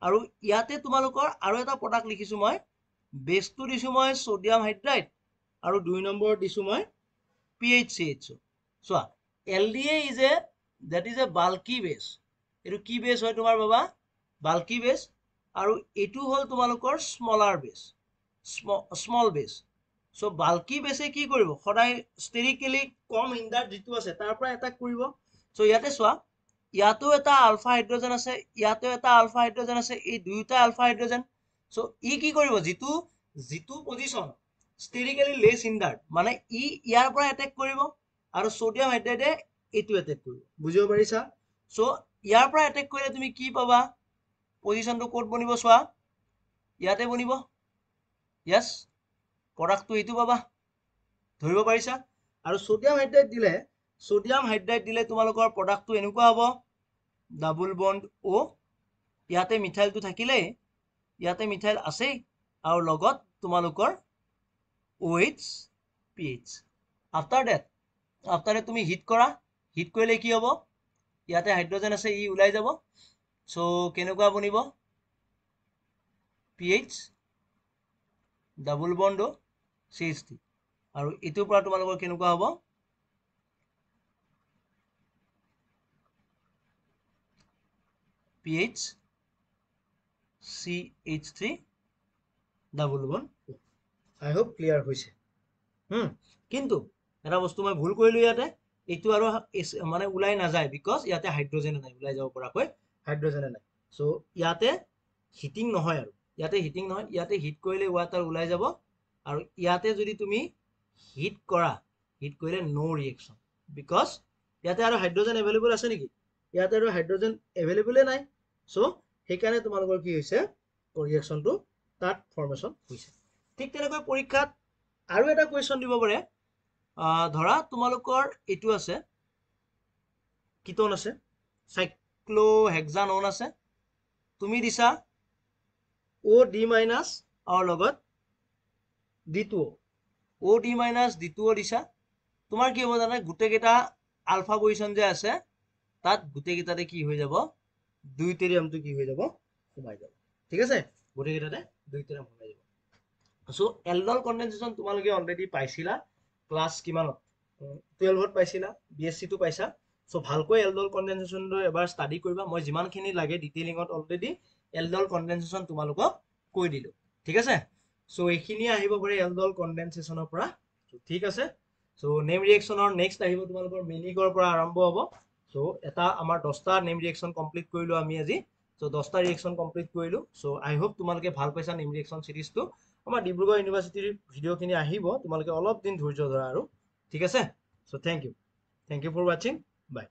আৰু ইয়াতে তোমালোকৰ আৰু এটা প্ৰডাক্ট লিখিছো মই বেছটো দিছো মই সোডিয়াম হাইড্ৰাইড আৰু 2 নম্বৰত দিছো মই PHCHO চোৱা LDA that is a bulky base এটো কি বেছ হয় তোমাৰ বাবা bulky base আৰু এটো হল তোমালোকৰ smaller base small base so bulky base কি কৰিব সদায় sterically কম ইন্ডাৰ যেটো আছে তাৰ পৰা এটাক কৰিব so ইয়াতে চোৱা ইয়াতো এটা আলফা হাইড্ৰোজেন আছে ইয়াতো এটা আলফা হাইড্ৰোজেন আছে এই দুইটা আলফা হাইড্ৰোজেন so ই কি কৰিব যেটো পজিশন sterically less hindered মানে ই ইয়াৰ পৰা এটাক কৰিব আৰু সোডিয়াম হাইড্ৰাইডে এটো এটাক কৰিব বুজিব পাৰিছা so ইয়াৰ পৰা এটাক কৰিলে তুমি কি পাবা পজিশনটো কোড বনিব চোৱা ইয়াতে বনিব yes প্ৰডাক্টটো এটো পাবা ধৰিব পাৰিছা আৰু সোডিয়াম হাইড্ৰাইড দিলে তোমালোকৰ প্ৰডাক্টটো এনেকুৱা হ'ব ডাবল বন্ড O ইয়াতে মিথাইলটো থাকিলে ইয়াতে মিথাইল আছে আৰু লগত তোমালোকৰ OH PH after that তুমি হিট কৰিলে কি হ'ব ইয়াতে হাইড্ৰোজেন আছে ই ওলাই যাব সো কেনেকুৱা বনিব PH double bond O CH3 আৰু ইটোৰ পৰা তোমালোকৰ কেনেকুৱা হ'ব PH CH3 double bond O আই হোপ ক্লিয়াৰ হৈছে কিন্তু এটা বস্তু মই ভুল কৰিলো ইয়াতে এইটো আৰু মানে ওলাই নাযায় বিকজ ইয়াতে হাইড্ৰোজেন নাই ওলাই যাব পৰাকৈ হাইড্ৰোজেন নাই সো ইয়াতে হিটিং নহয় আৰু ইয়াতে হিট কৰিলে ওয়াটাৰ ওলাই যাব আৰু ইয়াতে যদি তুমি হিট কৰিলে নো ৰিএকচন বিকজ ইয়াতে আৰু হাইড্ৰোজেন এভেইলেবল আছে নেকি ইয়াতে আৰু হাইড্ৰোজেন এভেইলেবলে নাই সো সেইকাৰণে তোমালোকৰ কি হৈছে ৰিএকচনটো তাত ফৰ্মেশন হৈছে ঠিক তেনেকৈ পৰীক্ষাত আৰু এটা কোৱেশ্চন দিব পাৰে ধৰা তোমালোকৰ এটো আছে কিটোন আছে সাইক্লোহেক্সানন আছে তুমি দিছা OD- আৰু লগত D2O OD- D2O দিছা তোমাৰ কি হ'ব জানা গুটেকেটা আলফা পজিশন যে আছে তাত গুটেকেটাতে কি হৈ যাব দুইটেৰিয়ামটো কি হৈ যাব সোমাই যাব ঠিক আছে গুটেকেটাতে দুইটেৰিয়াম সোমাই যাব সো এলডল কনডেনসেশন তোমালোকে অলৰেডি পাইছিলা ক্লাস কিমানত 12ত পাইছিলা BSc টো পাইছা সো ভালকৈ এলডল কনডেনসেশনটো এবাৰ ষ্টাডি কৰিবা মই যিমানখিনি লাগে ডিটেইলিংত অলৰেডি এলডল কনডেনসেশন তোমালোকক কৈ দিলো ঠিক আছে সো এইখিনি আহিব পাৰে এলডল কনডেনসেশনৰ পৰা ঠিক আছে সো নেম ৰিএকচনৰ নেক্সট আহিব তোমালোকৰ মিনিকৰ পৰা আৰম্ভ হ'ব সো এটা আমাৰ 10টা নেম ৰিএকচন কমপ্লিট কৰিলো আমি আজি সো 10টা ৰিএকচন কমপ্লিট কৰিলো সো আই হোপ তোমালোকে ভাল পাইছা নেম ৰিএকচন সিৰিজটো আমাৰ ডিব্ৰুগড় ইউনিভাৰ্সিটিৰ ভিডিওখিনি আহিব তোমালোকে অলপ দিন ধৈৰ্য ধৰা আৰু ঠিক আছে so thank you for watching by